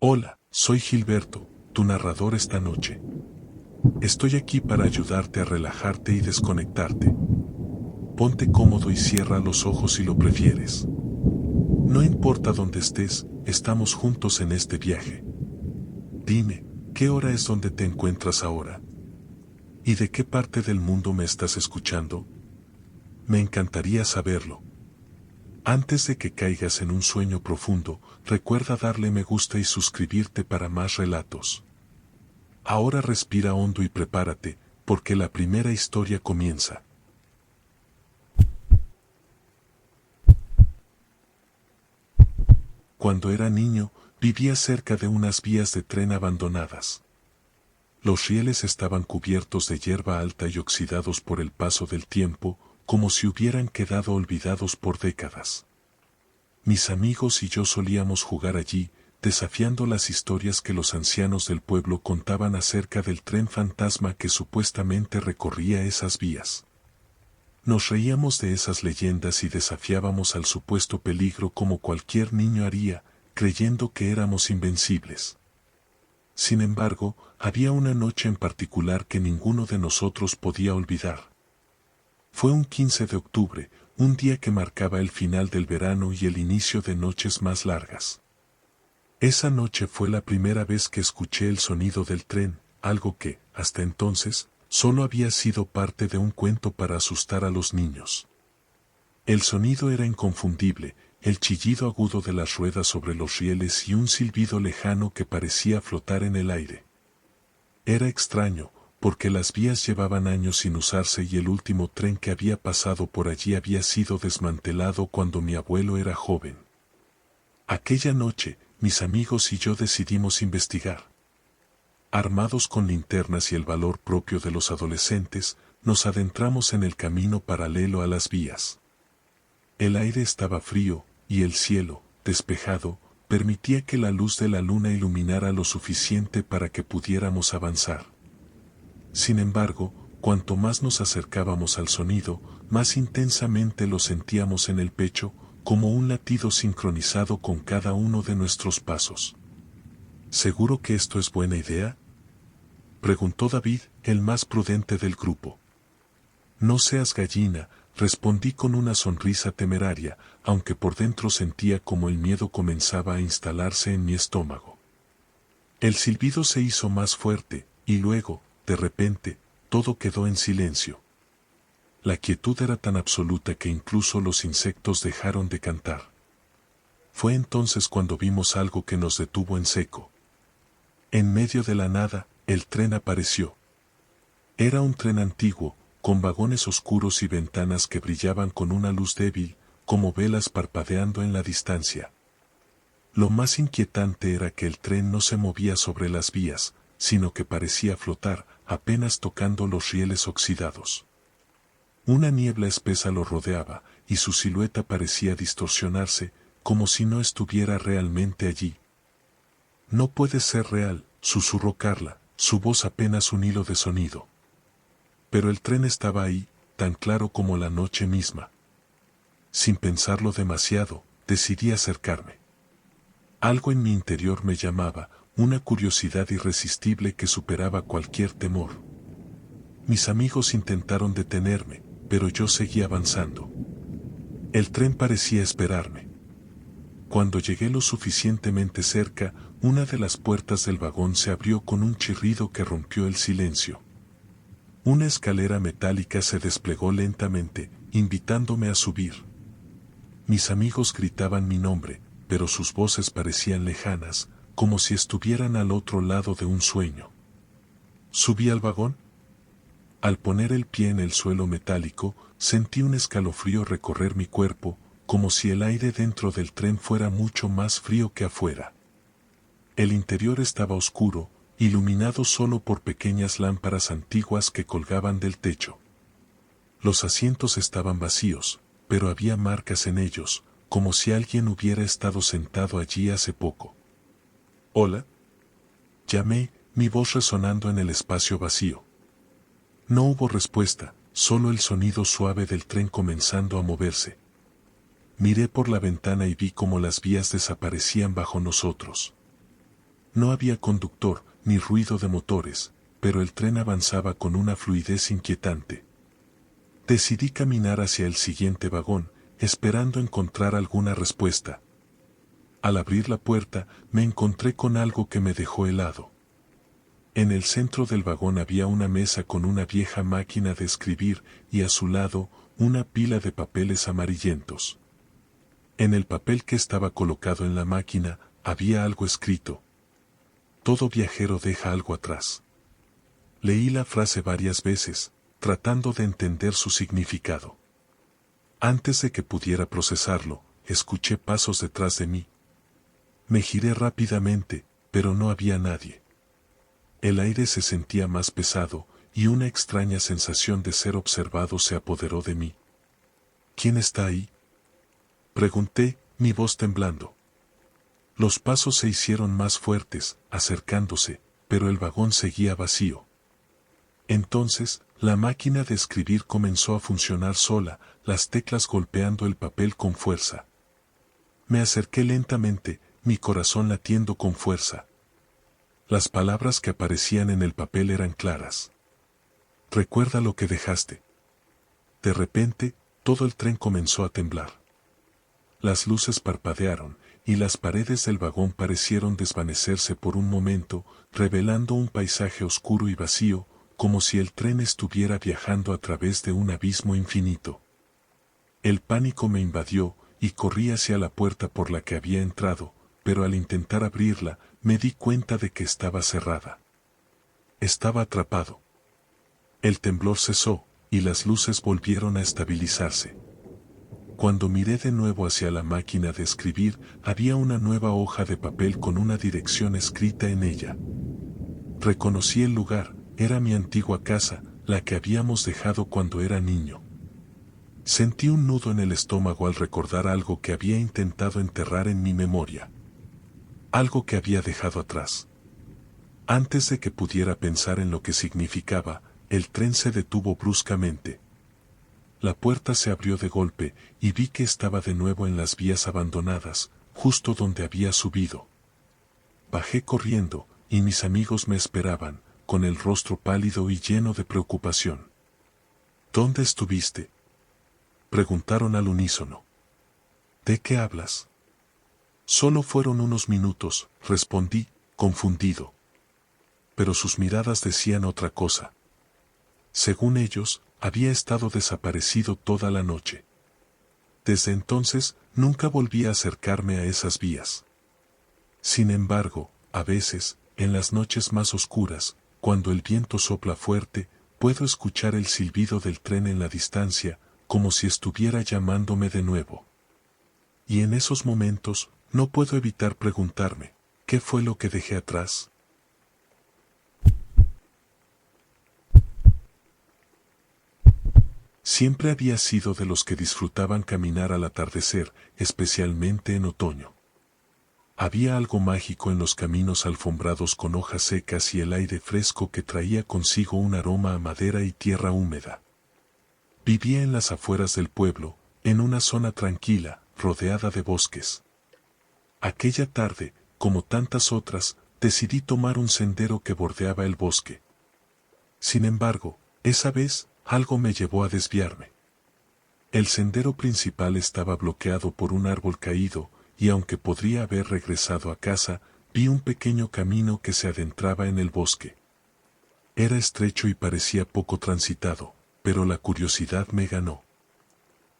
Hola, soy Gilberto, tu narrador esta noche. Estoy aquí para ayudarte a relajarte y desconectarte. Ponte cómodo y cierra los ojos si lo prefieres. No importa dónde estés, estamos juntos en este viaje. Dime, ¿qué hora es donde te encuentras ahora? ¿Y de qué parte del mundo me estás escuchando? Me encantaría saberlo. Antes de que caigas en un sueño profundo, recuerda darle me gusta y suscribirte para más relatos. Ahora respira hondo y prepárate, porque la primera historia comienza. Cuando era niño, vivía cerca de unas vías de tren abandonadas. Los rieles estaban cubiertos de hierba alta y oxidados por el paso del tiempo, como si hubieran quedado olvidados por décadas. Mis amigos y yo solíamos jugar allí, desafiando las historias que los ancianos del pueblo contaban acerca del tren fantasma que supuestamente recorría esas vías. Nos reíamos de esas leyendas y desafiábamos al supuesto peligro como cualquier niño haría, creyendo que éramos invencibles. Sin embargo, había una noche en particular que ninguno de nosotros podía olvidar. Fue un 15 de octubre, un día que marcaba el final del verano y el inicio de noches más largas. Esa noche fue la primera vez que escuché el sonido del tren, algo que, hasta entonces, solo había sido parte de un cuento para asustar a los niños. El sonido era inconfundible, el chillido agudo de las ruedas sobre los rieles y un silbido lejano que parecía flotar en el aire. Era extraño, porque las vías llevaban años sin usarse y el último tren que había pasado por allí había sido desmantelado cuando mi abuelo era joven. Aquella noche, mis amigos y yo decidimos investigar. Armados con linternas y el valor propio de los adolescentes, nos adentramos en el camino paralelo a las vías. El aire estaba frío, y el cielo, despejado, permitía que la luz de la luna iluminara lo suficiente para que pudiéramos avanzar. Sin embargo, cuanto más nos acercábamos al sonido, más intensamente lo sentíamos en el pecho, como un latido sincronizado con cada uno de nuestros pasos. ¿Seguro que esto es buena idea?, preguntó David, el más prudente del grupo. No seas gallina, respondí con una sonrisa temeraria, aunque por dentro sentía como el miedo comenzaba a instalarse en mi estómago. El silbido se hizo más fuerte, y luego, de repente, todo quedó en silencio. La quietud era tan absoluta que incluso los insectos dejaron de cantar. Fue entonces cuando vimos algo que nos detuvo en seco. En medio de la nada, el tren apareció. Era un tren antiguo, con vagones oscuros y ventanas que brillaban con una luz débil, como velas parpadeando en la distancia. Lo más inquietante era que el tren no se movía sobre las vías, sino que parecía flotar, apenas tocando los rieles oxidados. Una niebla espesa lo rodeaba, y su silueta parecía distorsionarse, como si no estuviera realmente allí. No puede ser real, susurró Carla, su voz apenas un hilo de sonido. Pero el tren estaba ahí, tan claro como la noche misma. Sin pensarlo demasiado, decidí acercarme. Algo en mi interior me llamaba, una curiosidad irresistible que superaba cualquier temor. Mis amigos intentaron detenerme, pero yo seguí avanzando. El tren parecía esperarme. Cuando llegué lo suficientemente cerca, una de las puertas del vagón se abrió con un chirrido que rompió el silencio. Una escalera metálica se desplegó lentamente, invitándome a subir. Mis amigos gritaban mi nombre, pero sus voces parecían lejanas, como si estuvieran al otro lado de un sueño. ¿Subí al vagón? Al poner el pie en el suelo metálico, sentí un escalofrío recorrer mi cuerpo, como si el aire dentro del tren fuera mucho más frío que afuera. El interior estaba oscuro, iluminado solo por pequeñas lámparas antiguas que colgaban del techo. Los asientos estaban vacíos, pero había marcas en ellos, como si alguien hubiera estado sentado allí hace poco. «¿Hola?», llamé, mi voz resonando en el espacio vacío. No hubo respuesta, solo el sonido suave del tren comenzando a moverse. Miré por la ventana y vi cómo las vías desaparecían bajo nosotros. no había conductor, ni ruido de motores, pero el tren avanzaba con una fluidez inquietante. Decidí caminar hacia el siguiente vagón, esperando encontrar alguna respuesta. Al abrir la puerta, me encontré con algo que me dejó helado. En el centro del vagón había una mesa con una vieja máquina de escribir y a su lado, una pila de papeles amarillentos. En el papel que estaba colocado en la máquina, había algo escrito. Todo viajero deja algo atrás. Leí la frase varias veces, tratando de entender su significado. Antes de que pudiera procesarlo, escuché pasos detrás de mí. Me giré rápidamente, pero no había nadie. El aire se sentía más pesado, y una extraña sensación de ser observado se apoderó de mí. ¿Quién está ahí?, pregunté, mi voz temblando. Los pasos se hicieron más fuertes, acercándose, pero el vagón seguía vacío. Entonces, la máquina de escribir comenzó a funcionar sola, las teclas golpeando el papel con fuerza. Me acerqué lentamente, mi corazón latiendo con fuerza. Las palabras que aparecían en el papel eran claras. Recuerda lo que dejaste. De repente, todo el tren comenzó a temblar. Las luces parpadearon, y las paredes del vagón parecieron desvanecerse por un momento, revelando un paisaje oscuro y vacío, como si el tren estuviera viajando a través de un abismo infinito. El pánico me invadió, y corrí hacia la puerta por la que había entrado, pero al intentar abrirla, me di cuenta de que estaba cerrada. Estaba atrapado. El temblor cesó, y las luces volvieron a estabilizarse. Cuando miré de nuevo hacia la máquina de escribir, había una nueva hoja de papel con una dirección escrita en ella. Reconocí el lugar, era mi antigua casa, la que habíamos dejado cuando era niño. Sentí un nudo en el estómago al recordar algo que había intentado enterrar en mi memoria. Algo que había dejado atrás. Antes de que pudiera pensar en lo que significaba, el tren se detuvo bruscamente. La puerta se abrió de golpe, y vi que estaba de nuevo en las vías abandonadas, justo donde había subido. Bajé corriendo, y mis amigos me esperaban, con el rostro pálido y lleno de preocupación. ¿Dónde estuviste?, preguntaron al unísono. ¿De qué hablas? Solo fueron unos minutos, respondí, confundido. Pero sus miradas decían otra cosa. Según ellos, había estado desaparecido toda la noche. Desde entonces, nunca volví a acercarme a esas vías. Sin embargo, a veces, en las noches más oscuras, cuando el viento sopla fuerte, puedo escuchar el silbido del tren en la distancia, como si estuviera llamándome de nuevo. Y en esos momentos, no puedo evitar preguntarme, ¿qué fue lo que dejé atrás? Siempre había sido de los que disfrutaban caminar al atardecer, especialmente en otoño. Había algo mágico en los caminos alfombrados con hojas secas y el aire fresco que traía consigo un aroma a madera y tierra húmeda. Vivía en las afueras del pueblo, en una zona tranquila, rodeada de bosques. Aquella tarde, como tantas otras, decidí tomar un sendero que bordeaba el bosque. Sin embargo, esa vez, algo me llevó a desviarme. El sendero principal estaba bloqueado por un árbol caído, y aunque podría haber regresado a casa, vi un pequeño camino que se adentraba en el bosque. Era estrecho y parecía poco transitado, pero la curiosidad me ganó.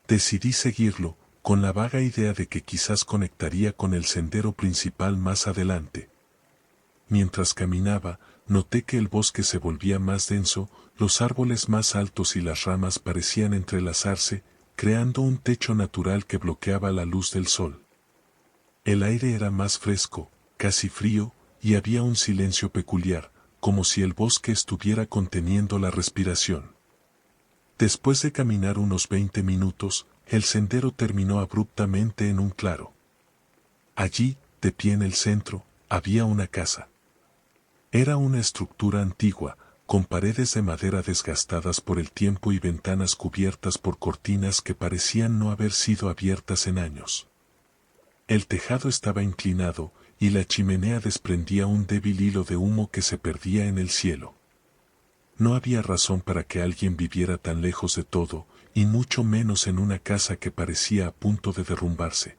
Decidí seguirlo, con la vaga idea de que quizás conectaría con el sendero principal más adelante. Mientras caminaba, noté que el bosque se volvía más denso, los árboles más altos y las ramas parecían entrelazarse, creando un techo natural que bloqueaba la luz del sol. El aire era más fresco, casi frío, y había un silencio peculiar, como si el bosque estuviera conteniendo la respiración. Después de caminar unos 20 minutos, el sendero terminó abruptamente en un claro. Allí, de pie en el centro, había una casa. Era una estructura antigua, con paredes de madera desgastadas por el tiempo y ventanas cubiertas por cortinas que parecían no haber sido abiertas en años. El tejado estaba inclinado, y la chimenea desprendía un débil hilo de humo que se perdía en el cielo. No había razón para que alguien viviera tan lejos de todo, y mucho menos en una casa que parecía a punto de derrumbarse.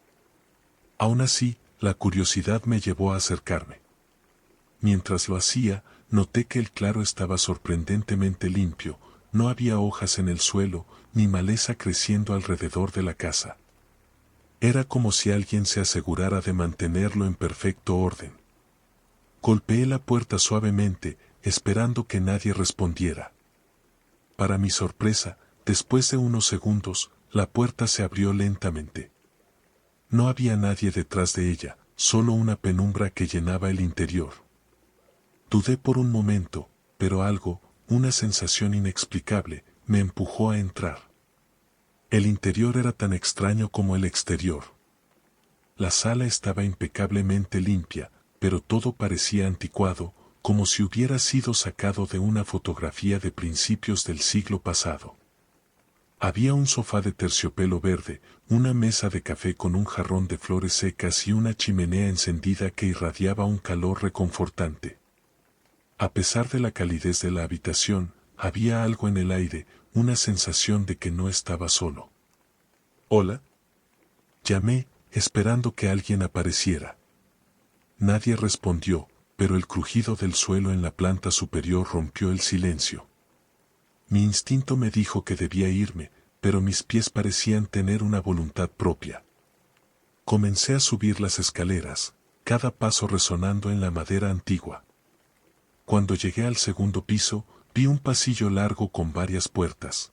Aún así, la curiosidad me llevó a acercarme. Mientras lo hacía, noté que el claro estaba sorprendentemente limpio, no había hojas en el suelo, ni maleza creciendo alrededor de la casa. Era como si alguien se asegurara de mantenerlo en perfecto orden. Golpeé la puerta suavemente, esperando que nadie respondiera. Para mi sorpresa, después de unos segundos, la puerta se abrió lentamente. No había nadie detrás de ella, solo una penumbra que llenaba el interior. Dudé por un momento, pero algo, una sensación inexplicable, me empujó a entrar. El interior era tan extraño como el exterior. La sala estaba impecablemente limpia, pero todo parecía anticuado, como si hubiera sido sacado de una fotografía de principios del siglo pasado. Había un sofá de terciopelo verde, una mesa de café con un jarrón de flores secas y una chimenea encendida que irradiaba un calor reconfortante. A pesar de la calidez de la habitación, había algo en el aire, una sensación de que no estaba solo. «¿Hola?», llamé, esperando que alguien apareciera. Nadie respondió, pero el crujido del suelo en la planta superior rompió el silencio. Mi instinto me dijo que debía irme, pero mis pies parecían tener una voluntad propia. Comencé a subir las escaleras, cada paso resonando en la madera antigua. Cuando llegué al segundo piso, vi un pasillo largo con varias puertas.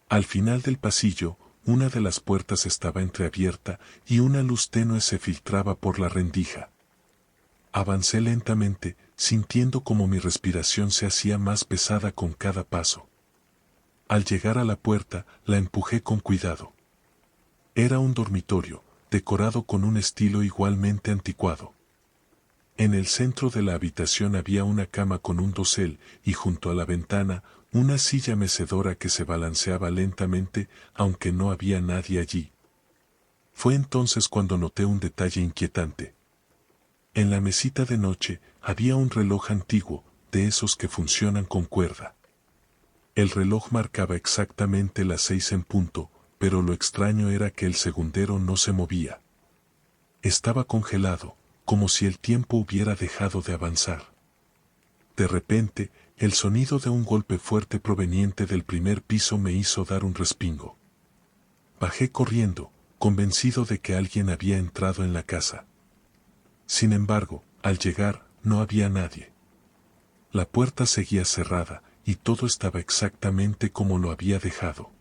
Al final del pasillo, una de las puertas estaba entreabierta y una luz tenue se filtraba por la rendija. Avancé lentamente, sintiendo como mi respiración se hacía más pesada con cada paso. Al llegar a la puerta, la empujé con cuidado. Era un dormitorio, decorado con un estilo igualmente anticuado. En el centro de la habitación había una cama con un dosel y junto a la ventana, una silla mecedora que se balanceaba lentamente, aunque no había nadie allí. Fue entonces cuando noté un detalle inquietante. En la mesita de noche había un reloj antiguo, de esos que funcionan con cuerda. El reloj marcaba exactamente las 6 en punto, pero lo extraño era que el segundero no se movía. Estaba congelado, como si el tiempo hubiera dejado de avanzar. De repente, el sonido de un golpe fuerte proveniente del primer piso me hizo dar un respingo. Bajé corriendo, convencido de que alguien había entrado en la casa. Sin embargo, al llegar, no había nadie. La puerta seguía cerrada, y todo estaba exactamente como lo había dejado.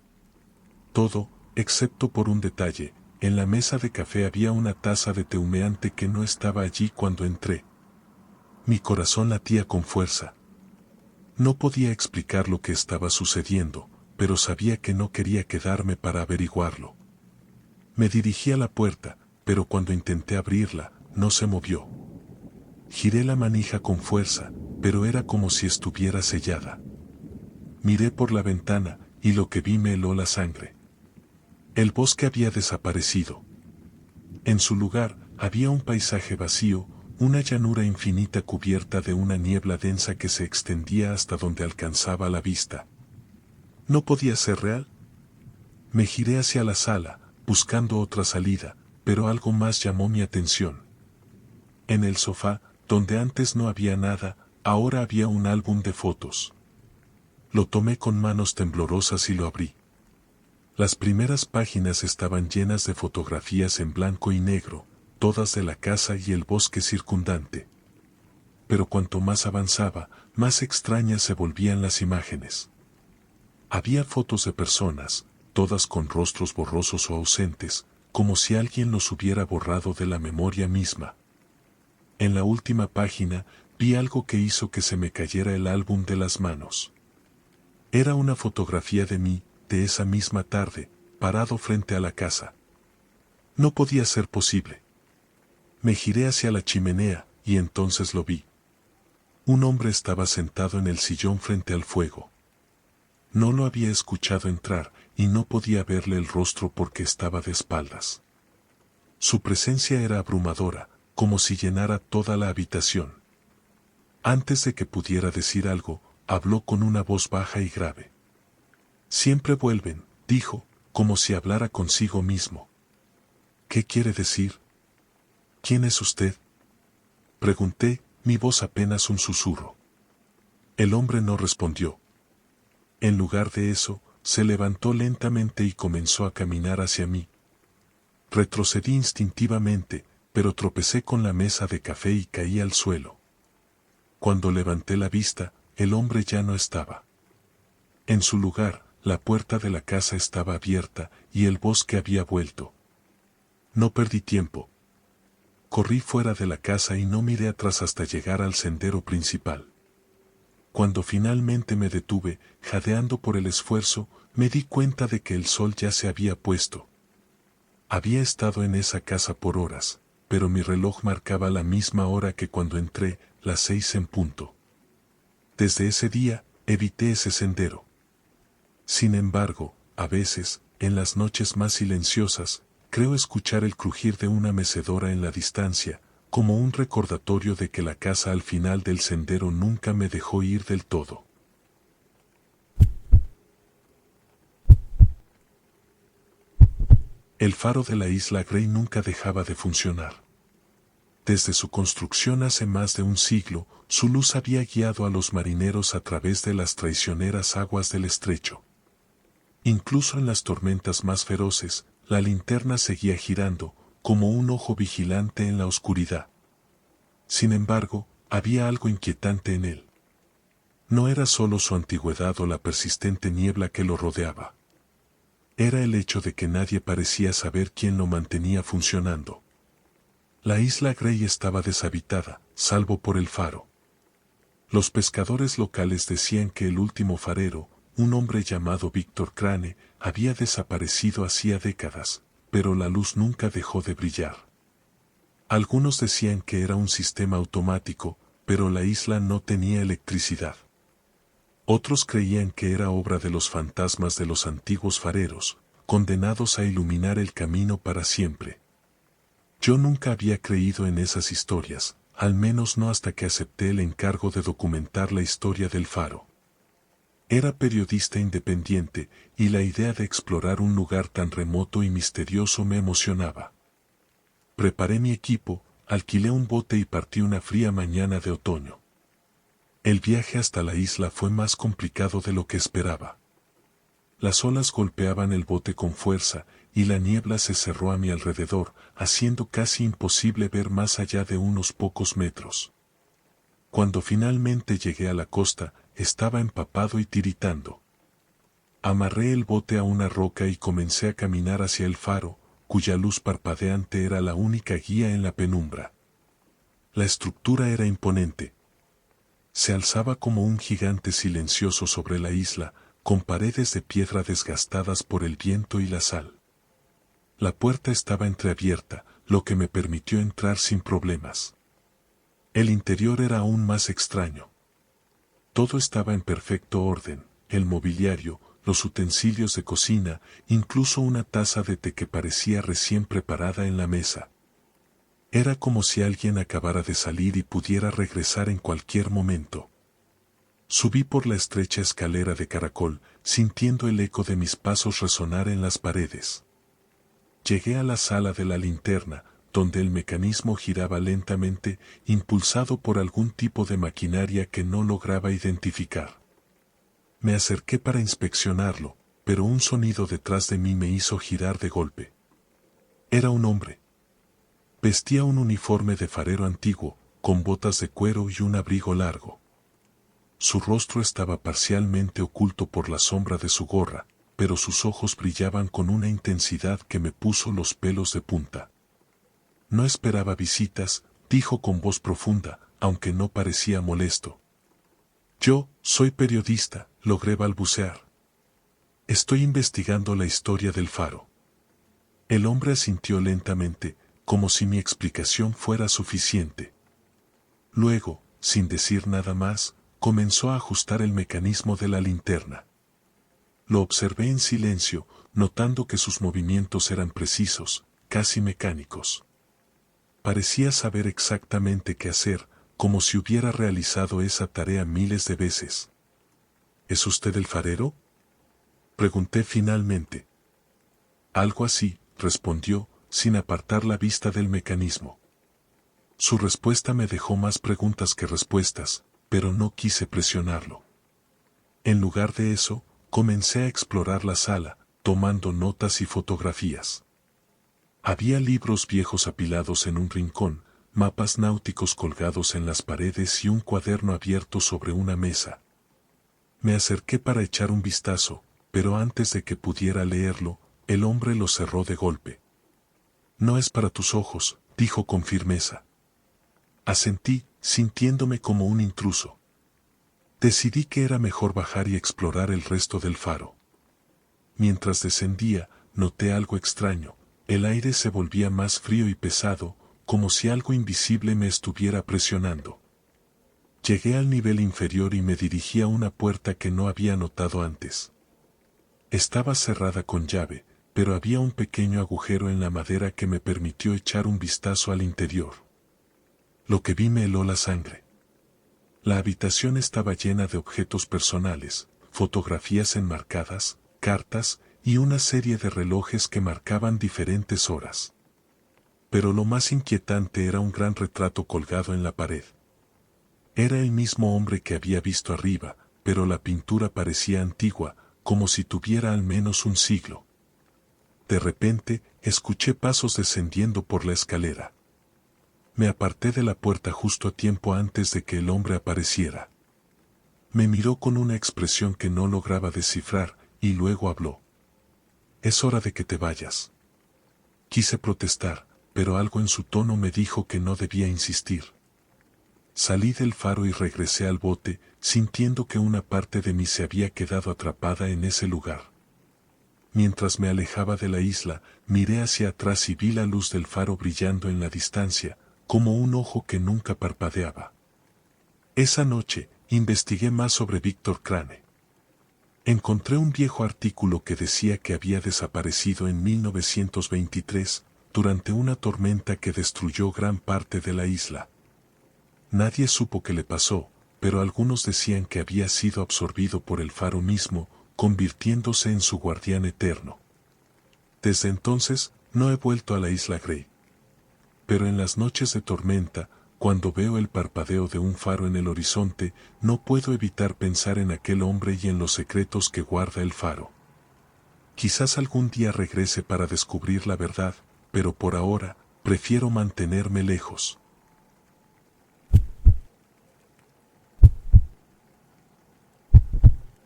Todo, excepto por un detalle: en la mesa de café había una taza de té humeante que no estaba allí cuando entré. Mi corazón latía con fuerza. No podía explicar lo que estaba sucediendo, pero sabía que no quería quedarme para averiguarlo. Me dirigí a la puerta, pero cuando intenté abrirla, no se movió. Giré la manija con fuerza, pero era como si estuviera sellada. Miré por la ventana, y lo que vi me heló la sangre. El bosque había desaparecido. En su lugar, había un paisaje vacío, una llanura infinita cubierta de una niebla densa que se extendía hasta donde alcanzaba la vista. ¿No podía ser real? Me giré hacia la sala, buscando otra salida, pero algo más llamó mi atención. En el sofá, donde antes no había nada, ahora había un álbum de fotos. Lo tomé con manos temblorosas y lo abrí. Las primeras páginas estaban llenas de fotografías en blanco y negro, todas de la casa y el bosque circundante. Pero cuanto más avanzaba, más extrañas se volvían las imágenes. Había fotos de personas, todas con rostros borrosos o ausentes, como si alguien los hubiera borrado de la memoria misma. En la última página, vi algo que hizo que se me cayera el álbum de las manos. Era una fotografía de mí, de esa misma tarde, parado frente a la casa. No podía ser posible. Me giré hacia la chimenea, y entonces lo vi. Un hombre estaba sentado en el sillón frente al fuego. No lo había escuchado entrar, y no podía verle el rostro porque estaba de espaldas. Su presencia era abrumadora, como si llenara toda la habitación. Antes de que pudiera decir algo, habló con una voz baja y grave. Siempre vuelven, dijo, como si hablara consigo mismo. ¿Qué quiere decir? ¿Quién es usted? Pregunté, mi voz apenas un susurro. El hombre no respondió. En lugar de eso, se levantó lentamente y comenzó a caminar hacia mí. Retrocedí instintivamente, pero tropecé con la mesa de café y caí al suelo. Cuando levanté la vista, el hombre ya no estaba. En su lugar, la puerta de la casa estaba abierta y el bosque había vuelto. No perdí tiempo. Corrí fuera de la casa y no miré atrás hasta llegar al sendero principal. Cuando finalmente me detuve, jadeando por el esfuerzo, me di cuenta de que el sol ya se había puesto. Había estado en esa casa por horas, pero mi reloj marcaba la misma hora que cuando entré, las 6 en punto. Desde ese día, evité ese sendero. Sin embargo, a veces, en las noches más silenciosas, creo escuchar el crujir de una mecedora en la distancia, como un recordatorio de que la casa al final del sendero nunca me dejó ir del todo. El faro de la isla Grey nunca dejaba de funcionar. Desde su construcción hace más de un siglo, su luz había guiado a los marineros a través de las traicioneras aguas del estrecho. Incluso en las tormentas más feroces, la linterna seguía girando, como un ojo vigilante en la oscuridad. Sin embargo, había algo inquietante en él. No era solo su antigüedad o la persistente niebla que lo rodeaba. Era el hecho de que nadie parecía saber quién lo mantenía funcionando. La isla Grey estaba deshabitada, salvo por el faro. Los pescadores locales decían que el último farero, un hombre llamado Víctor Crane, había desaparecido hacía décadas, pero la luz nunca dejó de brillar. Algunos decían que era un sistema automático, pero la isla no tenía electricidad. Otros creían que era obra de los fantasmas de los antiguos fareros, condenados a iluminar el camino para siempre. Yo nunca había creído en esas historias, al menos no hasta que acepté el encargo de documentar la historia del faro. Era periodista independiente, y la idea de explorar un lugar tan remoto y misterioso me emocionaba. Preparé mi equipo, alquilé un bote y partí una fría mañana de otoño. El viaje hasta la isla fue más complicado de lo que esperaba. Las olas golpeaban el bote con fuerza, y la niebla se cerró a mi alrededor, haciendo casi imposible ver más allá de unos pocos metros. Cuando finalmente llegué a la costa, estaba empapado y tiritando. Amarré el bote a una roca y comencé a caminar hacia el faro, cuya luz parpadeante era la única guía en la penumbra. La estructura era imponente. Se alzaba como un gigante silencioso sobre la isla, con paredes de piedra desgastadas por el viento y la sal. La puerta estaba entreabierta, lo que me permitió entrar sin problemas. El interior era aún más extraño. Todo estaba en perfecto orden, el mobiliario, los utensilios de cocina, incluso una taza de té que parecía recién preparada en la mesa. Era como si alguien acabara de salir y pudiera regresar en cualquier momento. Subí por la estrecha escalera de caracol, sintiendo el eco de mis pasos resonar en las paredes. Llegué a la sala de la linterna, donde el mecanismo giraba lentamente, impulsado por algún tipo de maquinaria que no lograba identificar. Me acerqué para inspeccionarlo, pero un sonido detrás de mí me hizo girar de golpe. Era un hombre. Vestía un uniforme de farero antiguo, con botas de cuero y un abrigo largo. Su rostro estaba parcialmente oculto por la sombra de su gorra, pero sus ojos brillaban con una intensidad que me puso los pelos de punta. No esperaba visitas, dijo con voz profunda, aunque no parecía molesto. Yo, soy periodista, logré balbucear. Estoy investigando la historia del faro. El hombre asintió lentamente, como si mi explicación fuera suficiente. Luego, sin decir nada más, comenzó a ajustar el mecanismo de la linterna. Lo observé en silencio, notando que sus movimientos eran precisos, casi mecánicos. parecía saber exactamente qué hacer, como si hubiera realizado esa tarea miles de veces. ¿Es usted el farero?, pregunté finalmente. Algo así, respondió, sin apartar la vista del mecanismo. Su respuesta me dejó más preguntas que respuestas, pero no quise presionarlo. En lugar de eso, comencé a explorar la sala, tomando notas y fotografías. Había libros viejos apilados en un rincón, mapas náuticos colgados en las paredes y un cuaderno abierto sobre una mesa. Me acerqué para echar un vistazo, pero antes de que pudiera leerlo, el hombre lo cerró de golpe. No es para tus ojos, dijo con firmeza. Asentí, sintiéndome como un intruso. Decidí que era mejor bajar y explorar el resto del faro. Mientras descendía, noté algo extraño. El aire se volvía más frío y pesado, como si algo invisible me estuviera presionando. Llegué al nivel inferior y me dirigí a una puerta que no había notado antes. Estaba cerrada con llave, pero había un pequeño agujero en la madera que me permitió echar un vistazo al interior. Lo que vi me heló la sangre. La habitación estaba llena de objetos personales, fotografías enmarcadas, cartas y una serie de relojes que marcaban diferentes horas. Pero lo más inquietante era un gran retrato colgado en la pared. Era el mismo hombre que había visto arriba, pero la pintura parecía antigua, como si tuviera al menos un siglo. De repente, escuché pasos descendiendo por la escalera. Me aparté de la puerta justo a tiempo antes de que el hombre apareciera. Me miró con una expresión que no lograba descifrar, y luego habló. Es hora de que te vayas. Quise protestar, pero algo en su tono me dijo que no debía insistir. Salí del faro y regresé al bote, sintiendo que una parte de mí se había quedado atrapada en ese lugar. Mientras me alejaba de la isla, miré hacia atrás y vi la luz del faro brillando en la distancia, como un ojo que nunca parpadeaba. Esa noche, investigué más sobre Víctor Crane. Encontré un viejo artículo que decía que había desaparecido en 1923, durante una tormenta que destruyó gran parte de la isla. Nadie supo qué le pasó, pero algunos decían que había sido absorbido por el faro mismo, convirtiéndose en su guardián eterno. Desde entonces, no he vuelto a la isla Grey. Pero en las noches de tormenta, cuando veo el parpadeo de un faro en el horizonte, no puedo evitar pensar en aquel hombre y en los secretos que guarda el faro. Quizás algún día regrese para descubrir la verdad, pero por ahora, prefiero mantenerme lejos.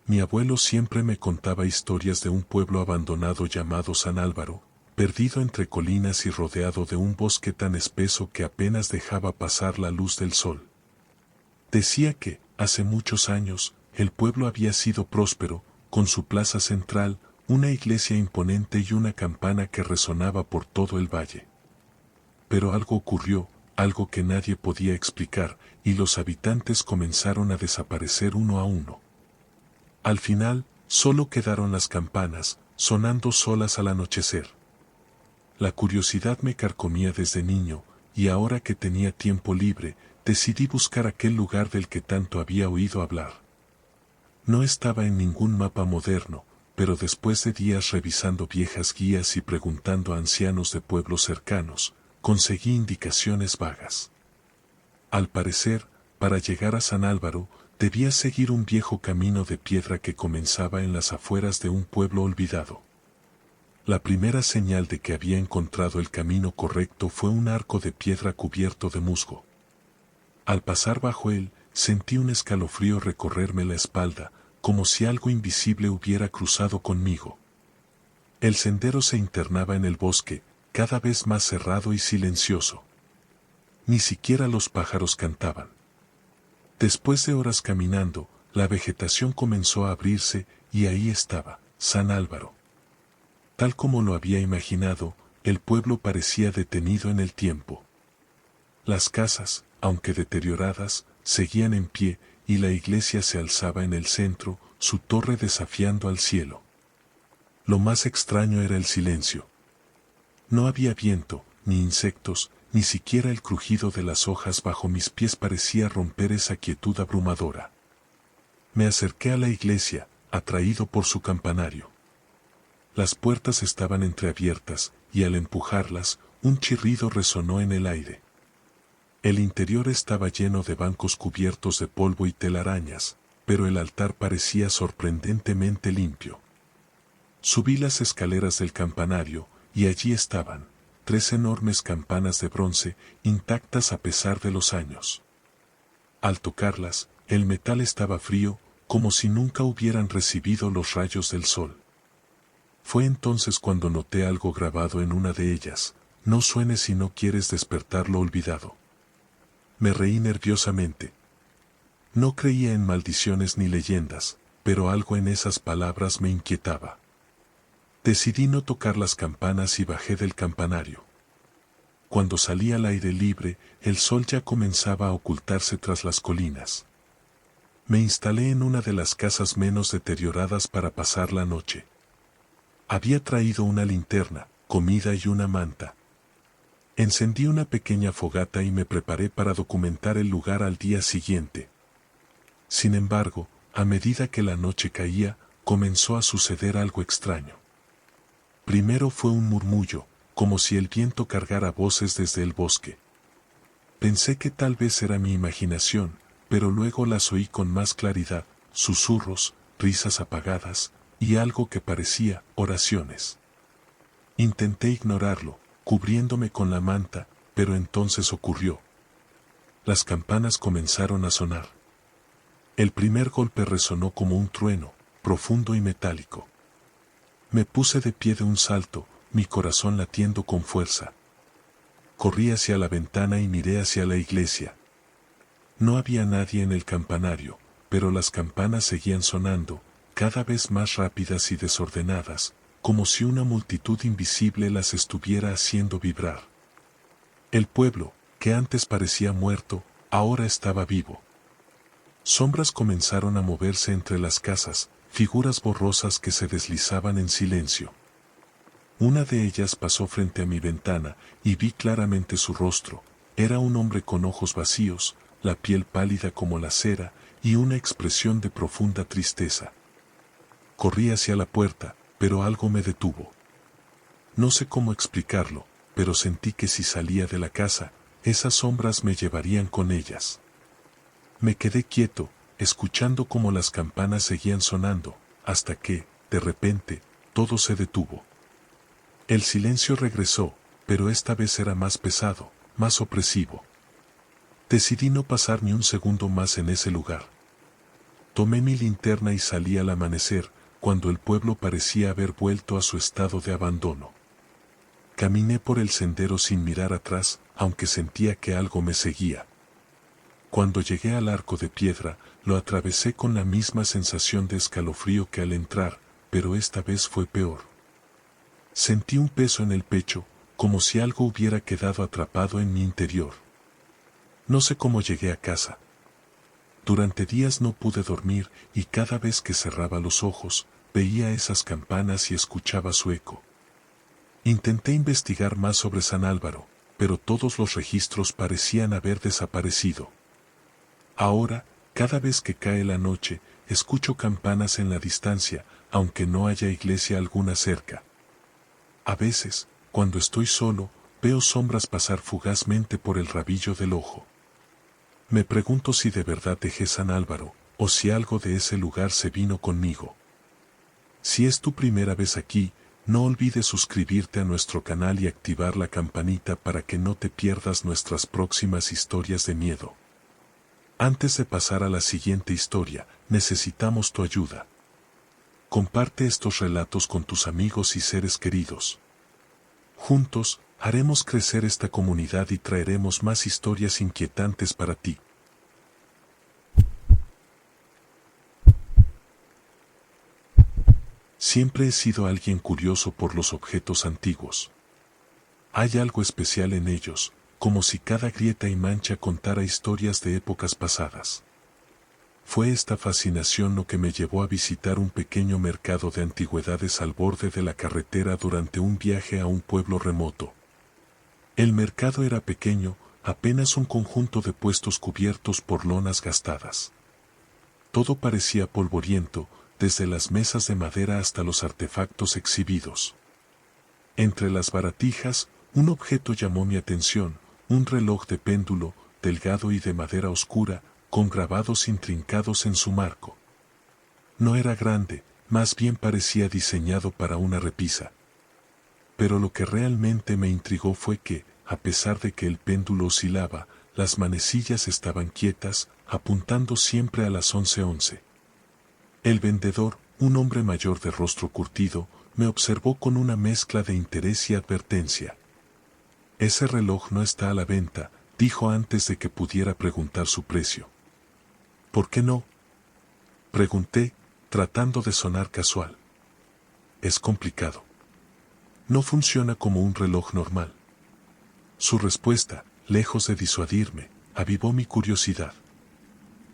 Mi abuelo siempre me contaba historias de un pueblo abandonado llamado San Álvaro, perdido entre colinas y rodeado de un bosque tan espeso que apenas dejaba pasar la luz del sol. Decía que, hace muchos años, el pueblo había sido próspero, con su plaza central, una iglesia imponente y una campana que resonaba por todo el valle. Pero algo ocurrió, algo que nadie podía explicar, y los habitantes comenzaron a desaparecer uno a uno. Al final, solo quedaron las campanas, sonando solas al anochecer. La curiosidad me carcomía desde niño, y ahora que tenía tiempo libre, decidí buscar aquel lugar del que tanto había oído hablar. No estaba en ningún mapa moderno, pero después de días revisando viejas guías y preguntando a ancianos de pueblos cercanos, conseguí indicaciones vagas. Al parecer, para llegar a San Álvaro, debía seguir un viejo camino de piedra que comenzaba en las afueras de un pueblo olvidado. La primera señal de que había encontrado el camino correcto fue un arco de piedra cubierto de musgo. Al pasar bajo él, sentí un escalofrío recorrerme la espalda, como si algo invisible hubiera cruzado conmigo. El sendero se internaba en el bosque, cada vez más cerrado y silencioso. Ni siquiera los pájaros cantaban. Después de horas caminando, la vegetación comenzó a abrirse, y ahí estaba, San Álvaro. Tal como lo había imaginado, el pueblo parecía detenido en el tiempo. Las casas, aunque deterioradas, seguían en pie, y la iglesia se alzaba en el centro, su torre desafiando al cielo. Lo más extraño era el silencio. No había viento, ni insectos, ni siquiera el crujido de las hojas bajo mis pies parecía romper esa quietud abrumadora. Me acerqué a la iglesia, atraído por su campanario. Las puertas estaban entreabiertas, y al empujarlas, un chirrido resonó en el aire. El interior estaba lleno de bancos cubiertos de polvo y telarañas, pero el altar parecía sorprendentemente limpio. Subí las escaleras del campanario, y allí estaban, 3 enormes campanas de bronce, intactas a pesar de los años. Al tocarlas, el metal estaba frío, como si nunca hubieran recibido los rayos del sol. Fue entonces cuando noté algo grabado en una de ellas: no suenes si no quieres despertar lo olvidado. Me reí nerviosamente. No creía en maldiciones ni leyendas, pero algo en esas palabras me inquietaba. Decidí no tocar las campanas y bajé del campanario. Cuando salí al aire libre, el sol ya comenzaba a ocultarse tras las colinas. Me instalé en una de las casas menos deterioradas para pasar la noche. Había traído una linterna, comida y una manta. Encendí una pequeña fogata y me preparé para documentar el lugar al día siguiente. Sin embargo, a medida que la noche caía, comenzó a suceder algo extraño. Primero fue un murmullo, como si el viento cargara voces desde el bosque. Pensé que tal vez era mi imaginación, pero luego las oí con más claridad: susurros, risas apagadas, y algo que parecía oraciones. Intenté ignorarlo, cubriéndome con la manta, pero entonces ocurrió. Las campanas comenzaron a sonar. El primer golpe resonó como un trueno, profundo y metálico. Me puse de pie de un salto, mi corazón latiendo con fuerza. Corrí hacia la ventana y miré hacia la iglesia. No había nadie en el campanario, pero las campanas seguían sonando, cada vez más rápidas y desordenadas, como si una multitud invisible las estuviera haciendo vibrar. El pueblo, que antes parecía muerto, ahora estaba vivo. Sombras comenzaron a moverse entre las casas, figuras borrosas que se deslizaban en silencio. Una de ellas pasó frente a mi ventana, y vi claramente su rostro. Era un hombre con ojos vacíos, la piel pálida como la cera, y una expresión de profunda tristeza. Corrí hacia la puerta, pero algo me detuvo. No sé cómo explicarlo, pero sentí que si salía de la casa, esas sombras me llevarían con ellas. Me quedé quieto, escuchando cómo las campanas seguían sonando, hasta que, de repente, todo se detuvo. El silencio regresó, pero esta vez era más pesado, más opresivo. Decidí no pasar ni un segundo más en ese lugar. Tomé mi linterna y salí al amanecer, cuando el pueblo parecía haber vuelto a su estado de abandono. Caminé por el sendero sin mirar atrás, aunque sentía que algo me seguía. Cuando llegué al arco de piedra, lo atravesé con la misma sensación de escalofrío que al entrar, pero esta vez fue peor. Sentí un peso en el pecho, como si algo hubiera quedado atrapado en mi interior. No sé cómo llegué a casa. Durante días no pude dormir, y cada vez que cerraba los ojos, veía esas campanas y escuchaba su eco. Intenté investigar más sobre San Álvaro, pero todos los registros parecían haber desaparecido. Ahora, cada vez que cae la noche, escucho campanas en la distancia, aunque no haya iglesia alguna cerca. A veces, cuando estoy solo, veo sombras pasar fugazmente por el rabillo del ojo. Me pregunto si de verdad dejé San Álvaro, o si algo de ese lugar se vino conmigo. Si es tu primera vez aquí, no olvides suscribirte a nuestro canal y activar la campanita para que no te pierdas nuestras próximas historias de miedo. Antes de pasar a la siguiente historia, necesitamos tu ayuda. Comparte estos relatos con tus amigos y seres queridos. Juntos, haremos crecer esta comunidad y traeremos más historias inquietantes para ti. Siempre he sido alguien curioso por los objetos antiguos. Hay algo especial en ellos, como si cada grieta y mancha contara historias de épocas pasadas. Fue esta fascinación lo que me llevó a visitar un pequeño mercado de antigüedades al borde de la carretera durante un viaje a un pueblo remoto. El mercado era pequeño, apenas un conjunto de puestos cubiertos por lonas gastadas. Todo parecía polvoriento, desde las mesas de madera hasta los artefactos exhibidos. Entre las baratijas, un objeto llamó mi atención, un reloj de péndulo, delgado y de madera oscura, con grabados intrincados en su marco. No era grande, más bien parecía diseñado para una repisa. Pero lo que realmente me intrigó fue que, a pesar de que el péndulo oscilaba, las manecillas estaban quietas, apuntando siempre a las 11:11. El vendedor, un hombre mayor de rostro curtido, me observó con una mezcla de interés y advertencia. Ese reloj no está a la venta, dijo antes de que pudiera preguntar su precio. ¿Por qué no? Pregunté, tratando de sonar casual. Es complicado. No funciona como un reloj normal. Su respuesta, lejos de disuadirme, avivó mi curiosidad.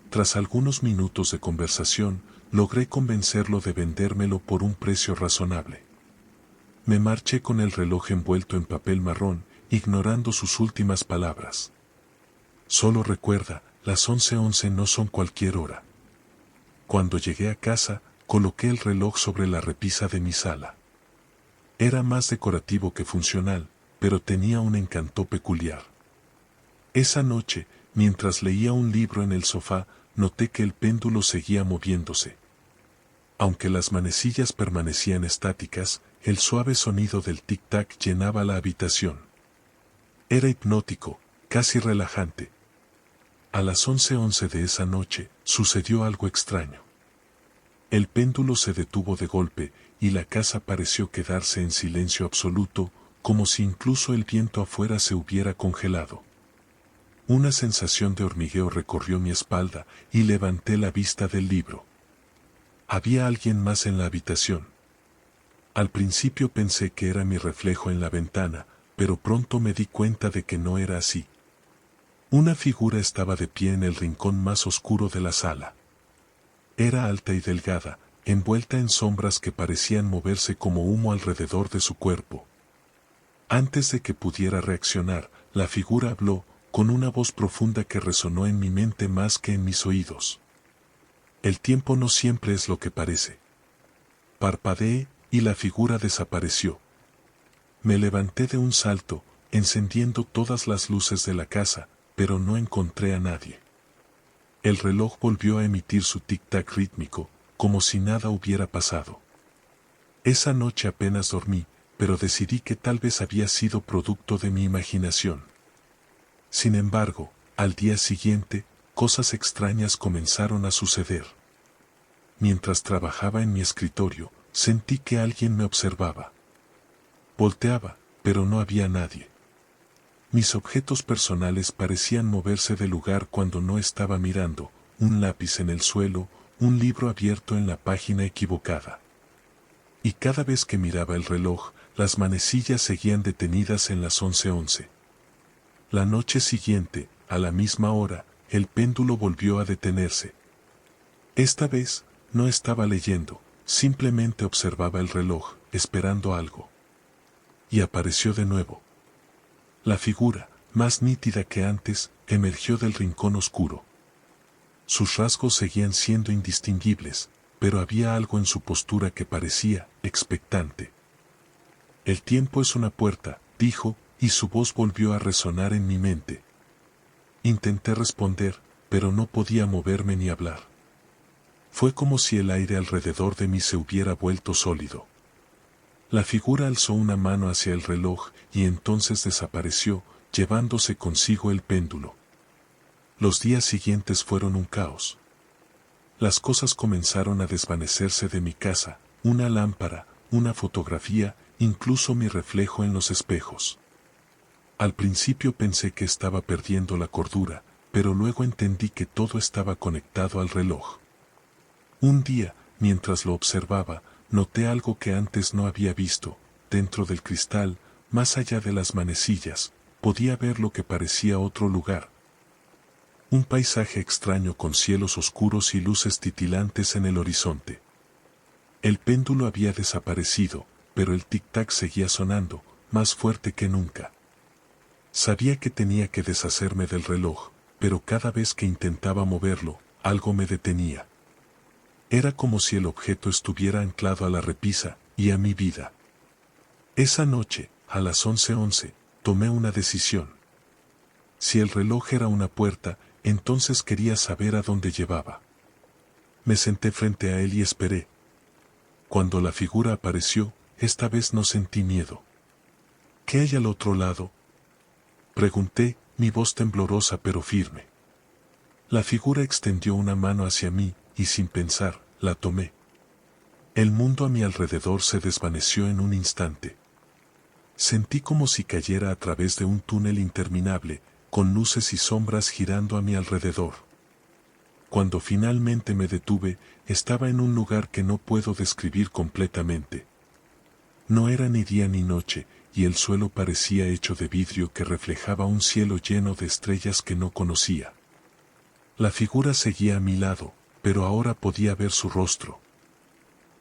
Tras algunos minutos de conversación, logré convencerlo de vendérmelo por un precio razonable. Me marché con el reloj envuelto en papel marrón, ignorando sus últimas palabras. Solo recuerda, las 11:11 no son cualquier hora. Cuando llegué a casa, coloqué el reloj sobre la repisa de mi sala. Era más decorativo que funcional, pero tenía un encanto peculiar. Esa noche, mientras leía un libro en el sofá, noté que el péndulo seguía moviéndose. Aunque las manecillas permanecían estáticas, el suave sonido del tic-tac llenaba la habitación. Era hipnótico, casi relajante. A las 11:11 de esa noche, sucedió algo extraño. El péndulo se detuvo de golpe, y la casa pareció quedarse en silencio absoluto, como si incluso el viento afuera se hubiera congelado. Una sensación de hormigueo recorrió mi espalda, y levanté la vista del libro. Había alguien más en la habitación. Al principio pensé que era mi reflejo en la ventana, pero pronto me di cuenta de que no era así. Una figura estaba de pie en el rincón más oscuro de la sala. Era alta y delgada, envuelta en sombras que parecían moverse como humo alrededor de su cuerpo. Antes de que pudiera reaccionar, la figura habló, con una voz profunda que resonó en mi mente más que en mis oídos. El tiempo no siempre es lo que parece. Parpadeé, y la figura desapareció. Me levanté de un salto, encendiendo todas las luces de la casa, pero no encontré a nadie. El reloj volvió a emitir su tic-tac rítmico, como si nada hubiera pasado. Esa noche apenas dormí, pero decidí que tal vez había sido producto de mi imaginación. Sin embargo, al día siguiente, cosas extrañas comenzaron a suceder. Mientras trabajaba en mi escritorio, sentí que alguien me observaba. Volteaba, pero no había nadie. Mis objetos personales parecían moverse de lugar cuando no estaba mirando, un lápiz en el suelo, un libro abierto en la página equivocada. Y cada vez que miraba el reloj, las manecillas seguían detenidas en las 11:11. La noche siguiente, a la misma hora, el péndulo volvió a detenerse. Esta vez, no estaba leyendo, simplemente observaba el reloj, esperando algo. Y apareció de nuevo. La figura, más nítida que antes, emergió del rincón oscuro. Sus rasgos seguían siendo indistinguibles, pero había algo en su postura que parecía expectante. El tiempo es una puerta, dijo, y su voz volvió a resonar en mi mente. Intenté responder, pero no podía moverme ni hablar. Fue como si el aire alrededor de mí se hubiera vuelto sólido. La figura alzó una mano hacia el reloj y entonces desapareció, llevándose consigo el péndulo. Los días siguientes fueron un caos. Las cosas comenzaron a desvanecerse de mi casa, una lámpara, una fotografía, incluso mi reflejo en los espejos. Al principio pensé que estaba perdiendo la cordura, pero luego entendí que todo estaba conectado al reloj. Un día, mientras lo observaba, noté algo que antes no había visto. Dentro del cristal, más allá de las manecillas, podía ver lo que parecía otro lugar. Un paisaje extraño con cielos oscuros y luces titilantes en el horizonte. El péndulo había desaparecido, pero el tic-tac seguía sonando, más fuerte que nunca. Sabía que tenía que deshacerme del reloj, pero cada vez que intentaba moverlo, algo me detenía. Era como si el objeto estuviera anclado a la repisa y a mi vida. Esa noche, a las 11:11, tomé una decisión. Si el reloj era una puerta, entonces quería saber a dónde llevaba. Me senté frente a él y esperé. Cuando la figura apareció, esta vez no sentí miedo. ¿Qué hay al otro lado?, pregunté, mi voz temblorosa pero firme. La figura extendió una mano hacia mí, y sin pensar, la tomé. El mundo a mi alrededor se desvaneció en un instante. Sentí como si cayera a través de un túnel interminable, con luces y sombras girando a mi alrededor. Cuando finalmente me detuve, estaba en un lugar que no puedo describir completamente. No era ni día ni noche, y el suelo parecía hecho de vidrio que reflejaba un cielo lleno de estrellas que no conocía. La figura seguía a mi lado, pero ahora podía ver su rostro.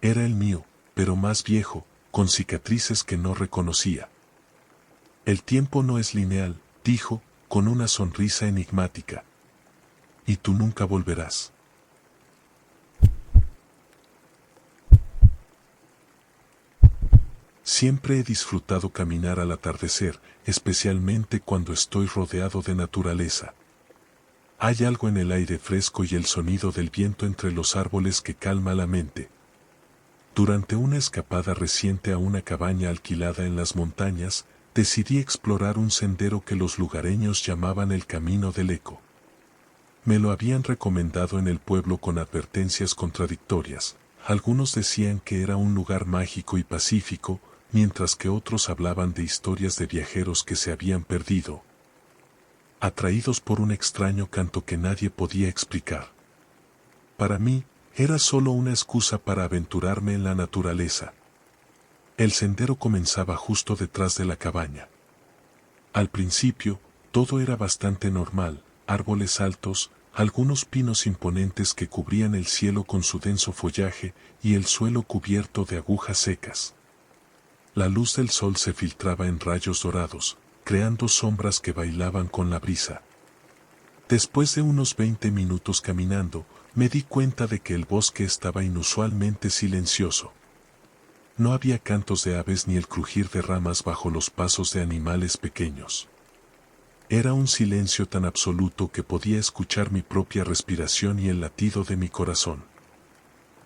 Era el mío, pero más viejo, con cicatrices que no reconocía. El tiempo no es lineal, dijo, con una sonrisa enigmática. Y tú nunca volverás. Siempre he disfrutado caminar al atardecer, especialmente cuando estoy rodeado de naturaleza. Hay algo en el aire fresco y el sonido del viento entre los árboles que calma la mente. Durante una escapada reciente a una cabaña alquilada en las montañas, decidí explorar un sendero que los lugareños llamaban el Camino del Eco. Me lo habían recomendado en el pueblo con advertencias contradictorias. Algunos decían que era un lugar mágico y pacífico, mientras que otros hablaban de historias de viajeros que se habían perdido, atraídos por un extraño canto que nadie podía explicar. Para mí, era solo una excusa para aventurarme en la naturaleza. El sendero comenzaba justo detrás de la cabaña. Al principio, todo era bastante normal, árboles altos, algunos pinos imponentes que cubrían el cielo con su denso follaje y el suelo cubierto de agujas secas. La luz del sol se filtraba en rayos dorados, creando sombras que bailaban con la brisa. Después de unos 20 minutos caminando, me di cuenta de que el bosque estaba inusualmente silencioso. No había cantos de aves ni el crujir de ramas bajo los pasos de animales pequeños. Era un silencio tan absoluto que podía escuchar mi propia respiración y el latido de mi corazón.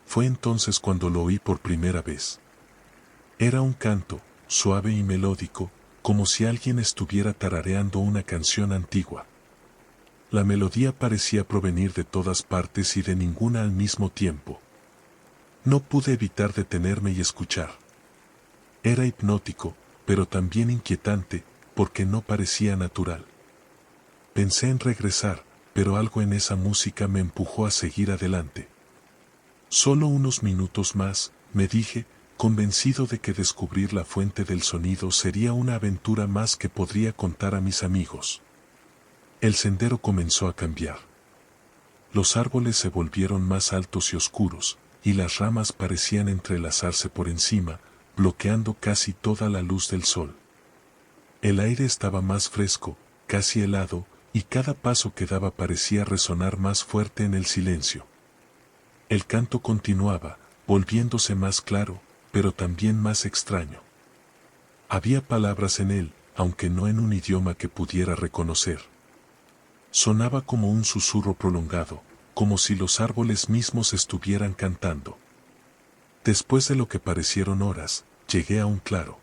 Fue entonces cuando lo oí por primera vez. Era un canto, suave y melódico, como si alguien estuviera tarareando una canción antigua. La melodía parecía provenir de todas partes y de ninguna al mismo tiempo. No pude evitar detenerme y escuchar. Era hipnótico, pero también inquietante, porque no parecía natural. Pensé en regresar, pero algo en esa música me empujó a seguir adelante. Solo unos minutos más, me dije, convencido de que descubrir la fuente del sonido sería una aventura más que podría contar a mis amigos. El sendero comenzó a cambiar. Los árboles se volvieron más altos y oscuros, y las ramas parecían entrelazarse por encima, bloqueando casi toda la luz del sol. El aire estaba más fresco, casi helado, y cada paso que daba parecía resonar más fuerte en el silencio. El canto continuaba, volviéndose más claro, pero también más extraño. Había palabras en él, aunque no en un idioma que pudiera reconocer. Sonaba como un susurro prolongado, como si los árboles mismos estuvieran cantando. Después de lo que parecieron horas, llegué a un claro.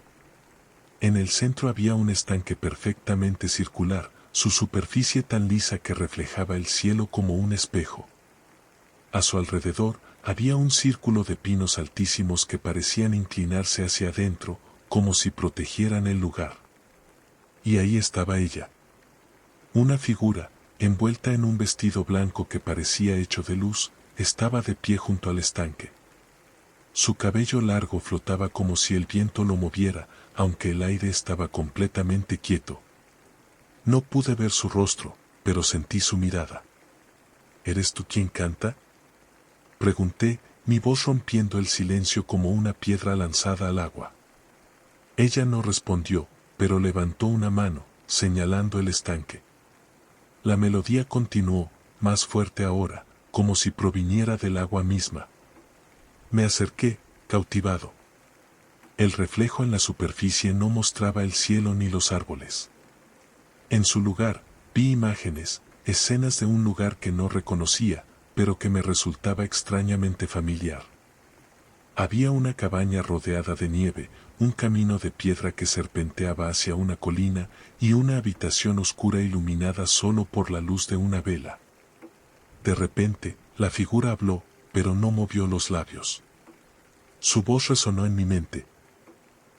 En el centro había un estanque perfectamente circular, su superficie tan lisa que reflejaba el cielo como un espejo. A su alrededor había un círculo de pinos altísimos que parecían inclinarse hacia adentro, como si protegieran el lugar. Y ahí estaba ella. Una figura, envuelta en un vestido blanco que parecía hecho de luz, estaba de pie junto al estanque. Su cabello largo flotaba como si el viento lo moviera, aunque el aire estaba completamente quieto. No pude ver su rostro, pero sentí su mirada. ¿Eres tú quien canta?, pregunté, mi voz rompiendo el silencio como una piedra lanzada al agua. Ella no respondió, pero levantó una mano, señalando el estanque. La melodía continuó, más fuerte ahora, como si proviniera del agua misma. Me acerqué, cautivado. El reflejo en la superficie no mostraba el cielo ni los árboles. En su lugar, vi imágenes, escenas de un lugar que no reconocía, pero que me resultaba extrañamente familiar. Había una cabaña rodeada de nieve, un camino de piedra que serpenteaba hacia una colina y una habitación oscura iluminada solo por la luz de una vela. De repente, la figura habló, pero no movió los labios. Su voz resonó en mi mente.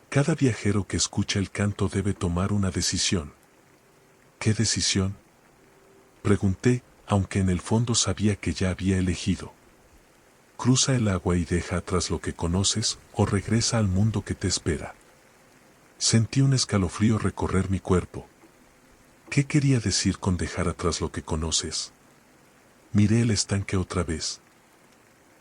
Cada viajero que escucha el canto debe tomar una decisión. ¿Qué decisión? Pregunté, aunque en el fondo sabía que ya había elegido. Cruza el agua y deja atrás lo que conoces, o regresa al mundo que te espera. Sentí un escalofrío recorrer mi cuerpo. ¿Qué quería decir con dejar atrás lo que conoces? Miré el estanque otra vez.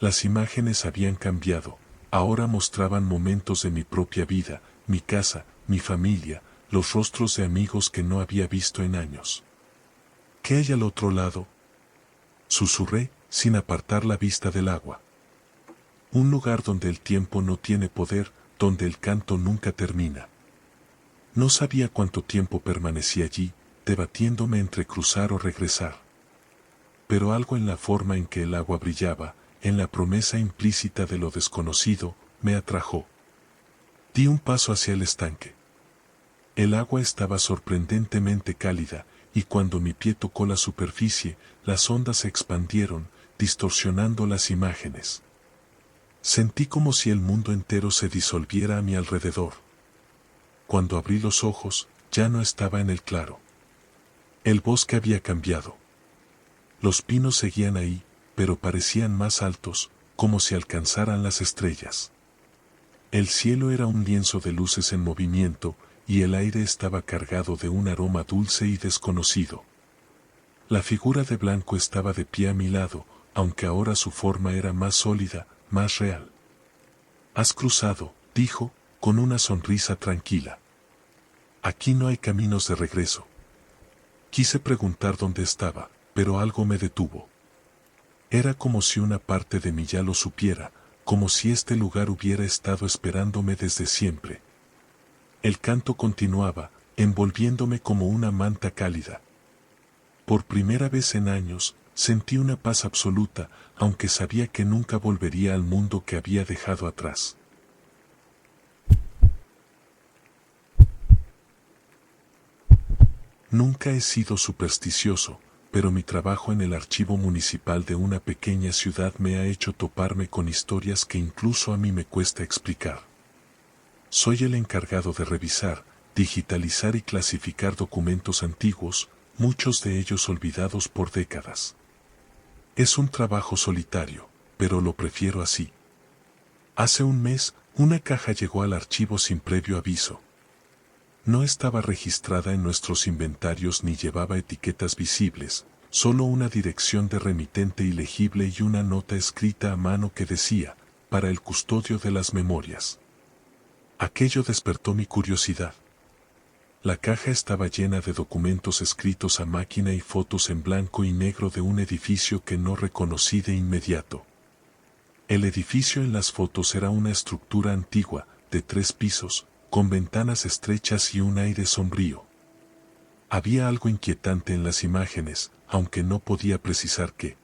Las imágenes habían cambiado, ahora mostraban momentos de mi propia vida, mi casa, mi familia, los rostros de amigos que no había visto en años. ¿Qué hay al otro lado? Susurré, sin apartar la vista del agua. Un lugar donde el tiempo no tiene poder, donde el canto nunca termina. No sabía cuánto tiempo permanecí allí, debatiéndome entre cruzar o regresar. Pero algo en la forma en que el agua brillaba, en la promesa implícita de lo desconocido, me atrajo. Di un paso hacia el estanque. El agua estaba sorprendentemente cálida, y cuando mi pie tocó la superficie, las ondas se expandieron, distorsionando las imágenes. Sentí como si el mundo entero se disolviera a mi alrededor. Cuando abrí los ojos, ya no estaba en el claro. El bosque había cambiado. Los pinos seguían ahí, pero parecían más altos, como si alcanzaran las estrellas. El cielo era un lienzo de luces en movimiento, y el aire estaba cargado de un aroma dulce y desconocido. La figura de blanco estaba de pie a mi lado, aunque ahora su forma era más sólida, más real. «Has cruzado», dijo, con una sonrisa tranquila. «Aquí no hay caminos de regreso». Quise preguntar dónde estaba, pero algo me detuvo. Era como si una parte de mí ya lo supiera, como si este lugar hubiera estado esperándome desde siempre. El canto continuaba, envolviéndome como una manta cálida. Por primera vez en años, sentí una paz absoluta, aunque sabía que nunca volvería al mundo que había dejado atrás. Nunca he sido supersticioso, pero mi trabajo en el archivo municipal de una pequeña ciudad me ha hecho toparme con historias que incluso a mí me cuesta explicar. Soy el encargado de revisar, digitalizar y clasificar documentos antiguos, muchos de ellos olvidados por décadas. Es un trabajo solitario, pero lo prefiero así. Hace un mes, una caja llegó al archivo sin previo aviso. No estaba registrada en nuestros inventarios ni llevaba etiquetas visibles, solo una dirección de remitente ilegible y una nota escrita a mano que decía, para el custodio de las memorias. Aquello despertó mi curiosidad. La caja estaba llena de documentos escritos a máquina y fotos en blanco y negro de un edificio que no reconocí de inmediato. El edificio en las fotos era una estructura antigua, de 3 pisos, con ventanas estrechas y un aire sombrío. Había algo inquietante en las imágenes, aunque no podía precisar qué.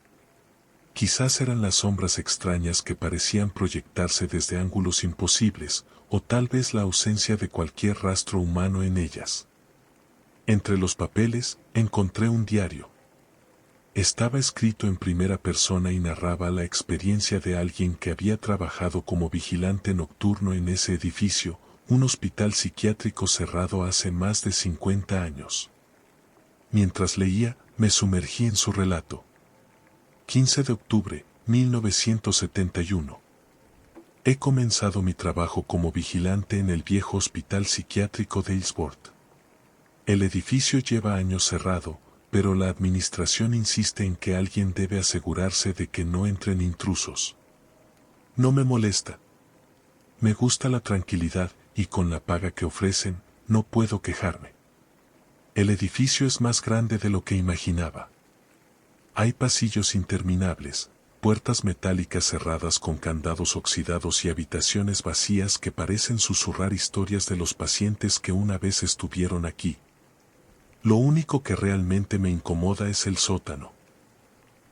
Quizás eran las sombras extrañas que parecían proyectarse desde ángulos imposibles, o tal vez la ausencia de cualquier rastro humano en ellas. Entre los papeles, encontré un diario. Estaba escrito en primera persona y narraba la experiencia de alguien que había trabajado como vigilante nocturno en ese edificio, un hospital psiquiátrico cerrado hace más de 50 años. Mientras leía, me sumergí en su relato. 15 de octubre, 1971. He comenzado mi trabajo como vigilante en el viejo hospital psiquiátrico de Ellsworth. El edificio lleva años cerrado, pero la administración insiste en que alguien debe asegurarse de que no entren intrusos. No me molesta. Me gusta la tranquilidad, y con la paga que ofrecen, no puedo quejarme. El edificio es más grande de lo que imaginaba. Hay pasillos interminables, puertas metálicas cerradas con candados oxidados y habitaciones vacías que parecen susurrar historias de los pacientes que una vez estuvieron aquí. Lo único que realmente me incomoda es el sótano.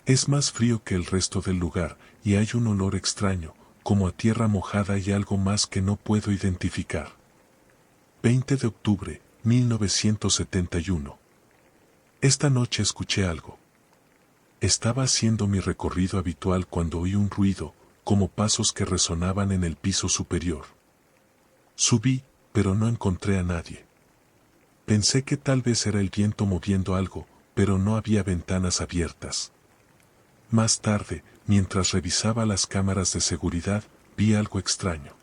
Es más frío que el resto del lugar y hay un olor extraño, como a tierra mojada y algo más que no puedo identificar. 20 de octubre, 1971. Esta noche escuché algo. Estaba haciendo mi recorrido habitual cuando oí un ruido, como pasos que resonaban en el piso superior. Subí, pero no encontré a nadie. Pensé que tal vez era el viento moviendo algo, pero no había ventanas abiertas. Más tarde, mientras revisaba las cámaras de seguridad, vi algo extraño.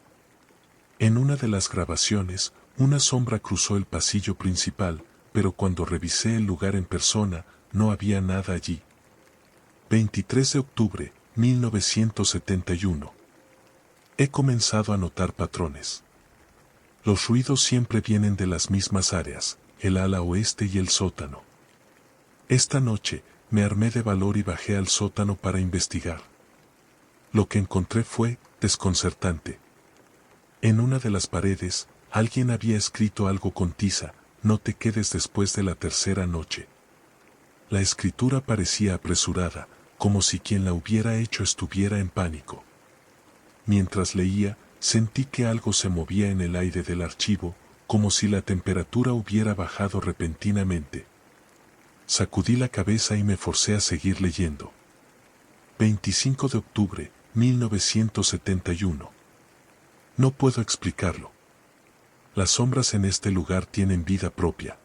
En una de las grabaciones, una sombra cruzó el pasillo principal, pero cuando revisé el lugar en persona, no había nada allí. 23 de octubre, 1971. He comenzado a notar patrones. Los ruidos siempre vienen de las mismas áreas, el ala oeste y el sótano. Esta noche, me armé de valor y bajé al sótano para investigar. Lo que encontré fue desconcertante. En una de las paredes, alguien había escrito algo con tiza: no te quedes después de la tercera noche. La escritura parecía apresurada, como si quien la hubiera hecho estuviera en pánico. Mientras leía, sentí que algo se movía en el aire del archivo, como si la temperatura hubiera bajado repentinamente. Sacudí la cabeza y me forcé a seguir leyendo. 25 de octubre, 1971. No puedo explicarlo. Las sombras en este lugar tienen vida propia.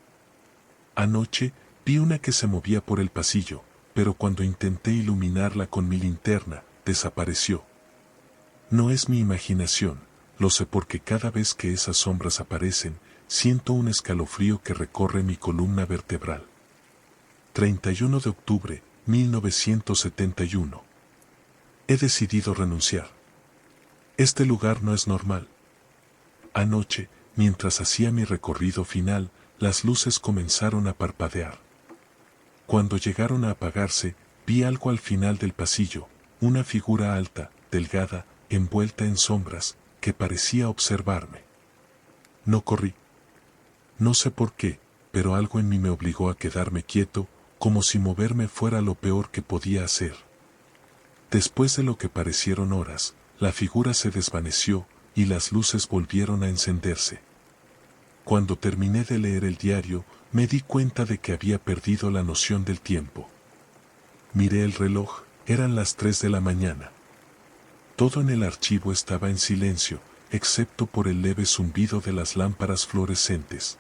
Anoche, vi una que se movía por el pasillo, pero cuando intenté iluminarla con mi linterna, desapareció. No es mi imaginación, lo sé porque cada vez que esas sombras aparecen, siento un escalofrío que recorre mi columna vertebral. 31 de octubre, 1971. He decidido renunciar. Este lugar no es normal. Anoche, mientras hacía mi recorrido final, las luces comenzaron a parpadear. Cuando llegaron a apagarse, vi algo al final del pasillo, una figura alta, delgada, envuelta en sombras, que parecía observarme. No corrí. No sé por qué, pero algo en mí me obligó a quedarme quieto, como si moverme fuera lo peor que podía hacer. Después de lo que parecieron horas, la figura se desvaneció, y las luces volvieron a encenderse. Cuando terminé de leer el diario, me di cuenta de que había perdido la noción del tiempo. Miré el reloj, eran las 3 de la mañana. Todo en el archivo estaba en silencio, excepto por el leve zumbido de las lámparas fluorescentes.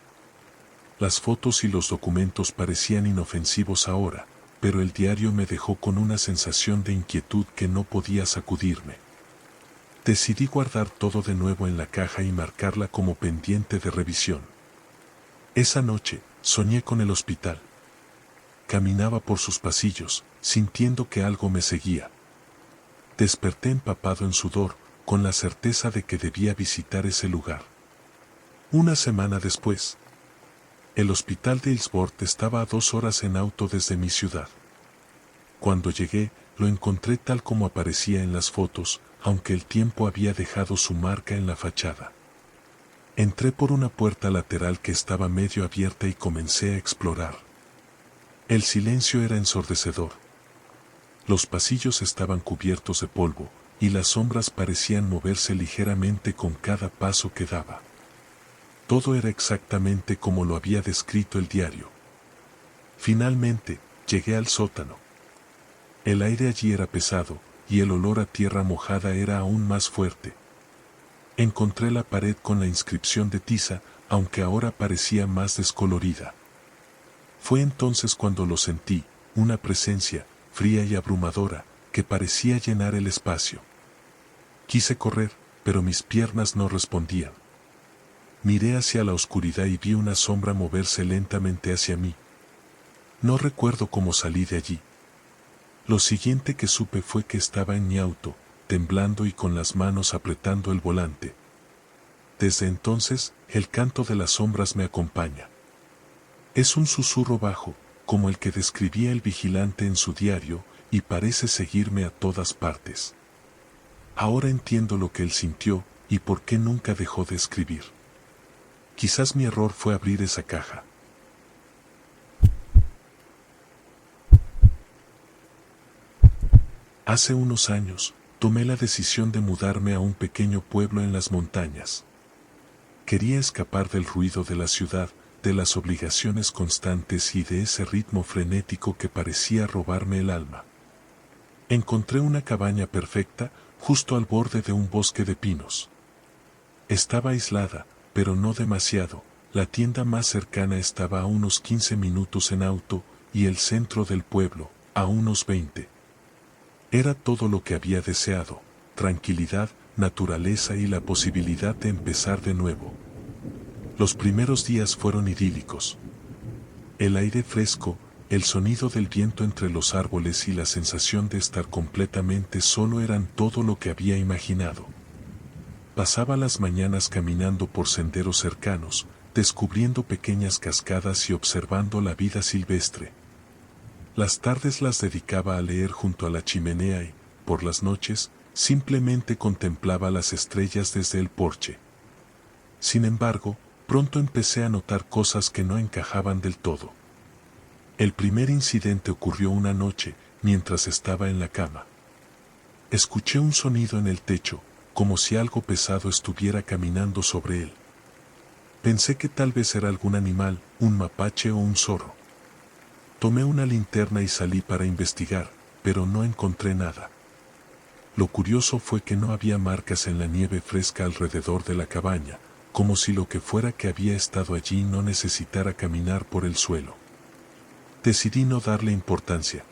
Las fotos y los documentos parecían inofensivos ahora, pero el diario me dejó con una sensación de inquietud que no podía sacudirme. Decidí guardar todo de nuevo en la caja y marcarla como pendiente de revisión. Esa noche, soñé con el hospital. Caminaba por sus pasillos, sintiendo que algo me seguía. Desperté empapado en sudor, con la certeza de que debía visitar ese lugar. Una semana después, el hospital de Hillsborough estaba a 2 horas en auto desde mi ciudad. Cuando llegué, lo encontré tal como aparecía en las fotos, aunque el tiempo había dejado su marca en la fachada. Entré por una puerta lateral que estaba medio abierta y comencé a explorar. El silencio era ensordecedor. Los pasillos estaban cubiertos de polvo, y las sombras parecían moverse ligeramente con cada paso que daba. Todo era exactamente como lo había descrito el diario. Finalmente, llegué al sótano. El aire allí era pesado, y el olor a tierra mojada era aún más fuerte. Encontré la pared con la inscripción de tiza, aunque ahora parecía más descolorida. Fue entonces cuando lo sentí, una presencia, fría y abrumadora, que parecía llenar el espacio. Quise correr, pero mis piernas no respondían. Miré hacia la oscuridad y vi una sombra moverse lentamente hacia mí. No recuerdo cómo salí de allí. Lo siguiente que supe fue que estaba en mi auto, temblando y con las manos apretando el volante. Desde entonces, el canto de las sombras me acompaña. Es un susurro bajo, como el que describía el vigilante en su diario, y parece seguirme a todas partes. Ahora entiendo lo que él sintió y por qué nunca dejó de escribir. Quizás mi error fue abrir esa caja. Hace unos años, tomé la decisión de mudarme a un pequeño pueblo en las montañas. Quería escapar del ruido de la ciudad, de las obligaciones constantes y de ese ritmo frenético que parecía robarme el alma. Encontré una cabaña perfecta, justo al borde de un bosque de pinos. Estaba aislada, pero no demasiado. La tienda más cercana estaba a unos 15 minutos en auto, y el centro del pueblo, a unos 20. Era todo lo que había deseado: tranquilidad, naturaleza y la posibilidad de empezar de nuevo. Los primeros días fueron idílicos. El aire fresco, el sonido del viento entre los árboles y la sensación de estar completamente solo eran todo lo que había imaginado. Pasaba las mañanas caminando por senderos cercanos, descubriendo pequeñas cascadas y observando la vida silvestre. Las tardes las dedicaba a leer junto a la chimenea y, por las noches, simplemente contemplaba las estrellas desde el porche. Sin embargo, pronto empecé a notar cosas que no encajaban del todo. El primer incidente ocurrió una noche, mientras estaba en la cama. Escuché un sonido en el techo, como si algo pesado estuviera caminando sobre él. Pensé que tal vez era algún animal, un mapache o un zorro. Tomé una linterna y salí para investigar, pero no encontré nada. Lo curioso fue que no había marcas en la nieve fresca alrededor de la cabaña, como si lo que fuera que había estado allí no necesitara caminar por el suelo. Decidí no darle importancia.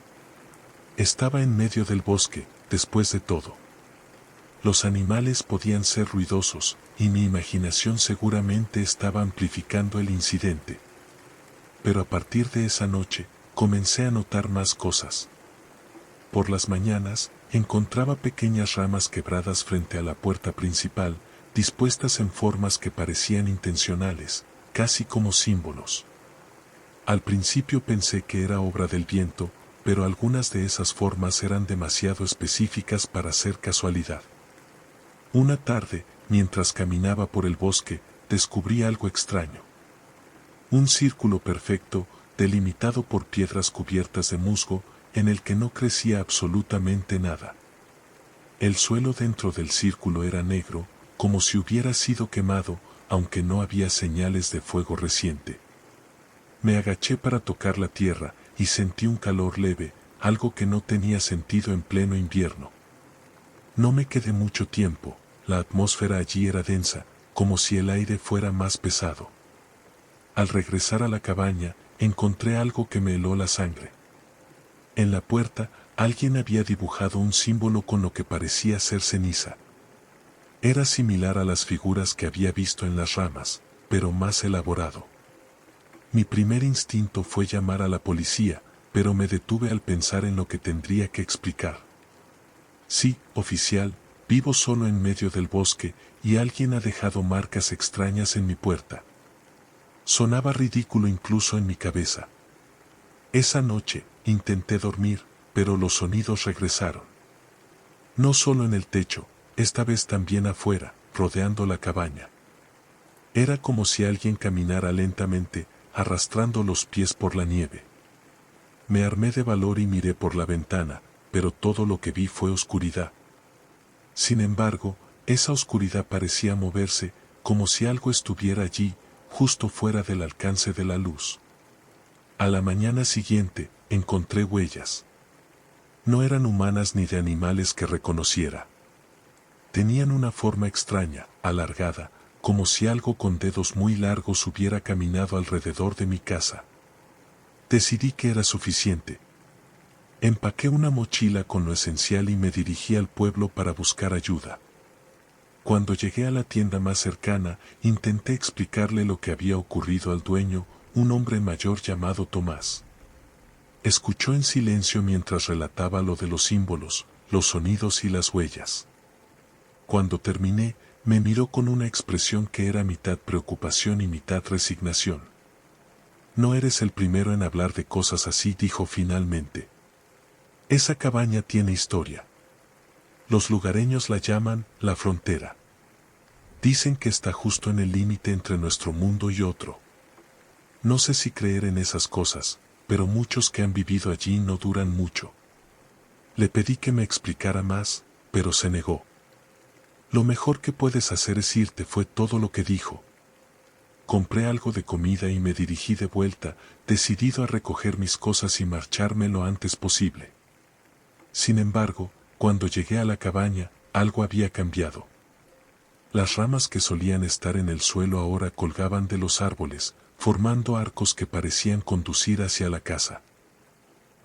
Estaba en medio del bosque, después de todo. Los animales podían ser ruidosos, y mi imaginación seguramente estaba amplificando el incidente. Pero a partir de esa noche, comencé a notar más cosas. Por las mañanas, encontraba pequeñas ramas quebradas frente a la puerta principal, dispuestas en formas que parecían intencionales, casi como símbolos. Al principio pensé que era obra del viento, pero algunas de esas formas eran demasiado específicas para ser casualidad. Una tarde, mientras caminaba por el bosque, descubrí algo extraño. Un círculo perfecto, delimitado por piedras cubiertas de musgo, en el que no crecía absolutamente nada. El suelo dentro del círculo era negro, como si hubiera sido quemado, aunque no había señales de fuego reciente. Me agaché para tocar la tierra, y sentí un calor leve, algo que no tenía sentido en pleno invierno. No me quedé mucho tiempo. La atmósfera allí era densa, como si el aire fuera más pesado. Al regresar a la cabaña, encontré algo que me heló la sangre. En la puerta, alguien había dibujado un símbolo con lo que parecía ser ceniza. Era similar a las figuras que había visto en las ramas, pero más elaborado. Mi primer instinto fue llamar a la policía, pero me detuve al pensar en lo que tendría que explicar. Sí, oficial, vivo solo en medio del bosque, y alguien ha dejado marcas extrañas en mi puerta. Sonaba ridículo incluso en mi cabeza. Esa noche, intenté dormir, pero los sonidos regresaron. No solo en el techo, esta vez también afuera, rodeando la cabaña. Era como si alguien caminara lentamente, arrastrando los pies por la nieve. Me armé de valor y miré por la ventana, pero todo lo que vi fue oscuridad. Sin embargo, esa oscuridad parecía moverse, como si algo estuviera allí, justo fuera del alcance de la luz. A la mañana siguiente, encontré huellas. No eran humanas ni de animales que reconociera. Tenían una forma extraña, alargada, como si algo con dedos muy largos hubiera caminado alrededor de mi casa. Decidí que era suficiente. Empaqué una mochila con lo esencial y me dirigí al pueblo para buscar ayuda. Cuando llegué a la tienda más cercana, intenté explicarle lo que había ocurrido al dueño, un hombre mayor llamado Tomás. Escuchó en silencio mientras relataba lo de los símbolos, los sonidos y las huellas. Cuando terminé, me miró con una expresión que era mitad preocupación y mitad resignación. No eres el primero en hablar de cosas así, dijo finalmente. Esa cabaña tiene historia. Los lugareños la llaman la frontera. Dicen que está justo en el límite entre nuestro mundo y otro. No sé si creer en esas cosas, pero muchos que han vivido allí no duran mucho. Le pedí que me explicara más, pero se negó. Lo mejor que puedes hacer es irte, fue todo lo que dijo. Compré algo de comida y me dirigí de vuelta, decidido a recoger mis cosas y marcharme lo antes posible. Sin embargo, cuando llegué a la cabaña, algo había cambiado. Las ramas que solían estar en el suelo ahora colgaban de los árboles, formando arcos que parecían conducir hacia la casa.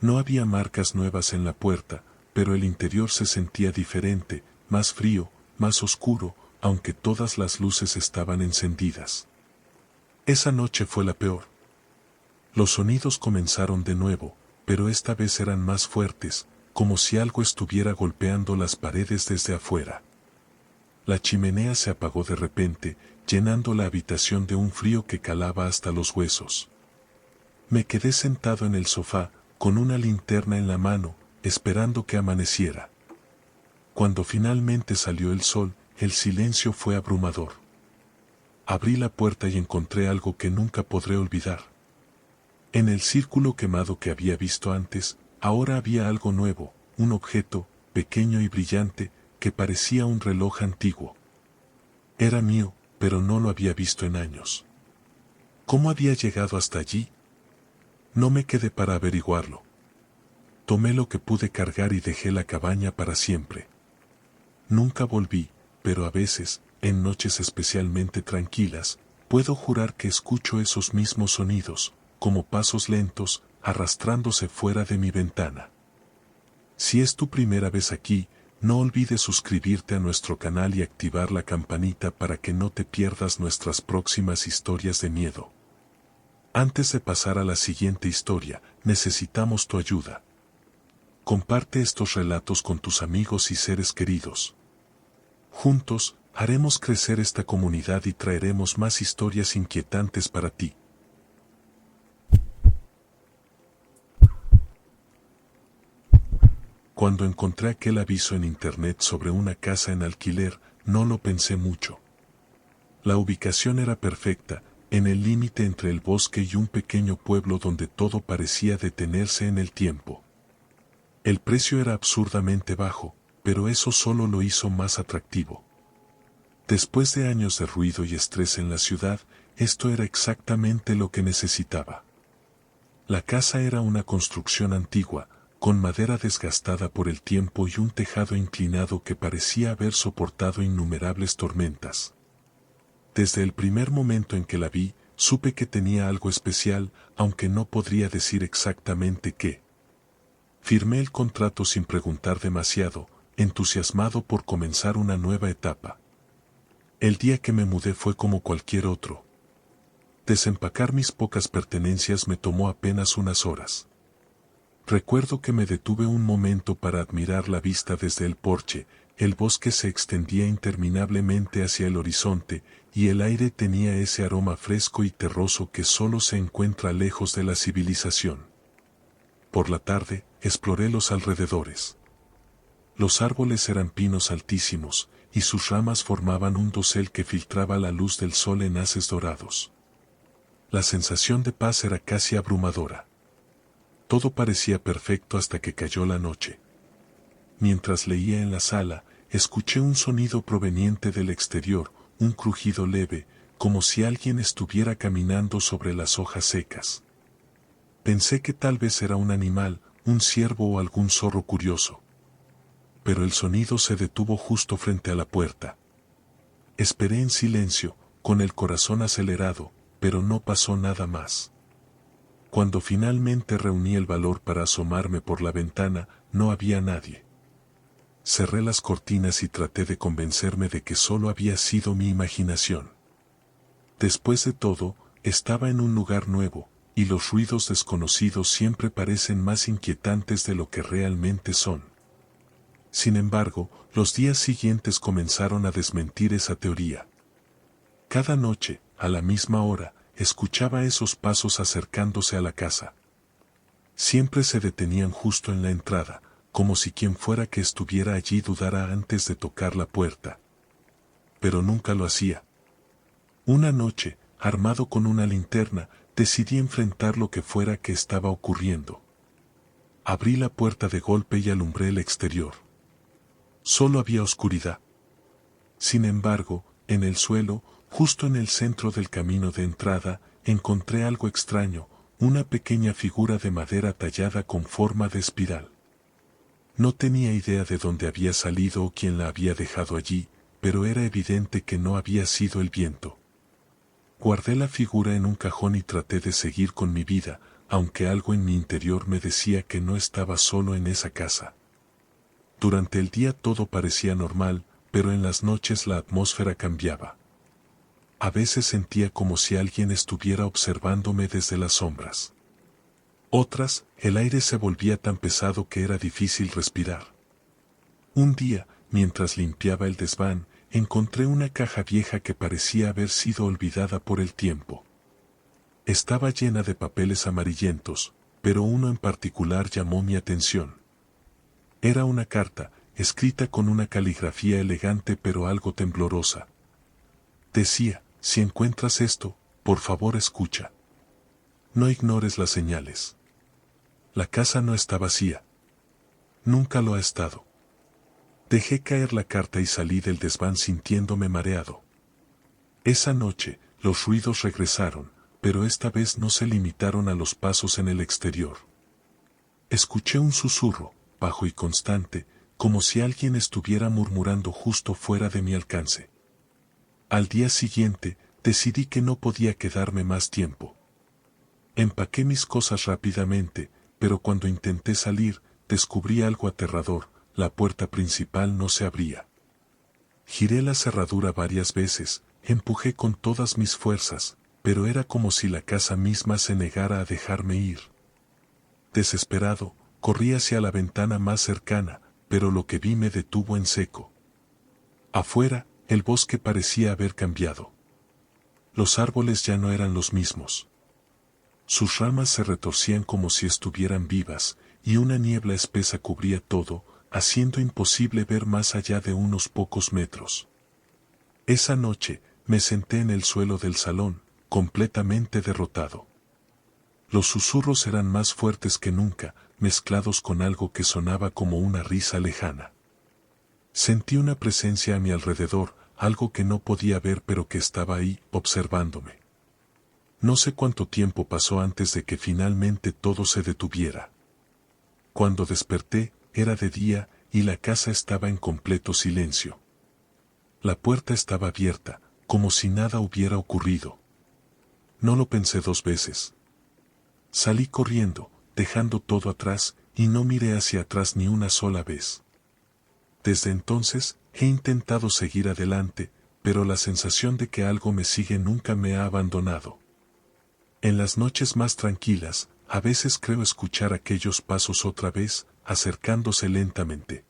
No había marcas nuevas en la puerta, pero el interior se sentía diferente, más frío, más oscuro, aunque todas las luces estaban encendidas. Esa noche fue la peor. Los sonidos comenzaron de nuevo, pero esta vez eran más fuertes, como si algo estuviera golpeando las paredes desde afuera. La chimenea se apagó de repente, llenando la habitación de un frío que calaba hasta los huesos. Me quedé sentado en el sofá, con una linterna en la mano, esperando que amaneciera. Cuando finalmente salió el sol, el silencio fue abrumador. Abrí la puerta y encontré algo que nunca podré olvidar. En el círculo quemado que había visto antes, ahora había algo nuevo, un objeto, pequeño y brillante, que parecía un reloj antiguo. Era mío, pero no lo había visto en años. ¿Cómo había llegado hasta allí? No me quedé para averiguarlo. Tomé lo que pude cargar y dejé la cabaña para siempre. Nunca volví, pero a veces, en noches especialmente tranquilas, puedo jurar que escucho esos mismos sonidos, como pasos lentos, arrastrándose fuera de mi ventana. Si es tu primera vez aquí, no olvides suscribirte a nuestro canal y activar la campanita para que no te pierdas nuestras próximas historias de miedo. Antes de pasar a la siguiente historia, necesitamos tu ayuda. Comparte estos relatos con tus amigos y seres queridos. Juntos, haremos crecer esta comunidad y traeremos más historias inquietantes para ti. Cuando encontré aquel aviso en internet sobre una casa en alquiler, no lo pensé mucho. La ubicación era perfecta, en el límite entre el bosque y un pequeño pueblo donde todo parecía detenerse en el tiempo. El precio era absurdamente bajo, pero eso solo lo hizo más atractivo. Después de años de ruido y estrés en la ciudad, esto era exactamente lo que necesitaba. La casa era una construcción antigua, con madera desgastada por el tiempo y un tejado inclinado que parecía haber soportado innumerables tormentas. Desde el primer momento en que la vi, supe que tenía algo especial, aunque no podría decir exactamente qué. Firmé el contrato sin preguntar demasiado, entusiasmado por comenzar una nueva etapa. El día que me mudé fue como cualquier otro. Desempacar mis pocas pertenencias me tomó apenas unas horas. Recuerdo que me detuve un momento para admirar la vista desde el porche. El bosque se extendía interminablemente hacia el horizonte, y el aire tenía ese aroma fresco y terroso que solo se encuentra lejos de la civilización. Por la tarde, exploré los alrededores. Los árboles eran pinos altísimos, y sus ramas formaban un dosel que filtraba la luz del sol en haces dorados. La sensación de paz era casi abrumadora. Todo parecía perfecto hasta que cayó la noche. Mientras leía en la sala, escuché un sonido proveniente del exterior, un crujido leve, como si alguien estuviera caminando sobre las hojas secas. Pensé que tal vez era un animal, un ciervo o algún zorro curioso. Pero el sonido se detuvo justo frente a la puerta. Esperé en silencio, con el corazón acelerado, pero no pasó nada más. Cuando finalmente reuní el valor para asomarme por la ventana, no había nadie. Cerré las cortinas y traté de convencerme de que solo había sido mi imaginación. Después de todo, estaba en un lugar nuevo, y los ruidos desconocidos siempre parecen más inquietantes de lo que realmente son. Sin embargo, los días siguientes comenzaron a desmentir esa teoría. Cada noche, a la misma hora, escuchaba esos pasos acercándose a la casa. Siempre se detenían justo en la entrada, como si quien fuera que estuviera allí dudara antes de tocar la puerta. Pero nunca lo hacía. Una noche, armado con una linterna, decidí enfrentar lo que fuera que estaba ocurriendo. Abrí la puerta de golpe y alumbré el exterior. Solo había oscuridad. Sin embargo, en el suelo, justo en el centro del camino de entrada, encontré algo extraño, una pequeña figura de madera tallada con forma de espiral. No tenía idea de dónde había salido o quién la había dejado allí, pero era evidente que no había sido el viento. Guardé la figura en un cajón y traté de seguir con mi vida, aunque algo en mi interior me decía que no estaba solo en esa casa. Durante el día todo parecía normal, pero en las noches la atmósfera cambiaba. A veces sentía como si alguien estuviera observándome desde las sombras. Otras, el aire se volvía tan pesado que era difícil respirar. Un día, mientras limpiaba el desván, encontré una caja vieja que parecía haber sido olvidada por el tiempo. Estaba llena de papeles amarillentos, pero uno en particular llamó mi atención. Era una carta, escrita con una caligrafía elegante pero algo temblorosa. Decía: si encuentras esto, por favor escucha. No ignores las señales. La casa no está vacía. Nunca lo ha estado. Dejé caer la carta y salí del desván sintiéndome mareado. Esa noche, los ruidos regresaron, pero esta vez no se limitaron a los pasos en el exterior. Escuché un susurro, bajo y constante, como si alguien estuviera murmurando justo fuera de mi alcance. Al día siguiente, decidí que no podía quedarme más tiempo. Empaqué mis cosas rápidamente, pero cuando intenté salir, descubrí algo aterrador: la puerta principal no se abría. Giré la cerradura varias veces, empujé con todas mis fuerzas, pero era como si la casa misma se negara a dejarme ir. Desesperado, corrí hacia la ventana más cercana, pero lo que vi me detuvo en seco. Afuera, el bosque parecía haber cambiado. Los árboles ya no eran los mismos. Sus ramas se retorcían como si estuvieran vivas, y una niebla espesa cubría todo, haciendo imposible ver más allá de unos pocos metros. Esa noche, me senté en el suelo del salón, completamente derrotado. Los susurros eran más fuertes que nunca, mezclados con algo que sonaba como una risa lejana. Sentí una presencia a mi alrededor, algo que no podía ver pero que estaba ahí, observándome. No sé cuánto tiempo pasó antes de que finalmente todo se detuviera. Cuando desperté, era de día, y la casa estaba en completo silencio. La puerta estaba abierta, como si nada hubiera ocurrido. No lo pensé dos veces. Salí corriendo, dejando todo atrás, y no miré hacia atrás ni una sola vez. Desde entonces, he intentado seguir adelante, pero la sensación de que algo me sigue nunca me ha abandonado. En las noches más tranquilas, a veces creo escuchar aquellos pasos otra vez, acercándose lentamente.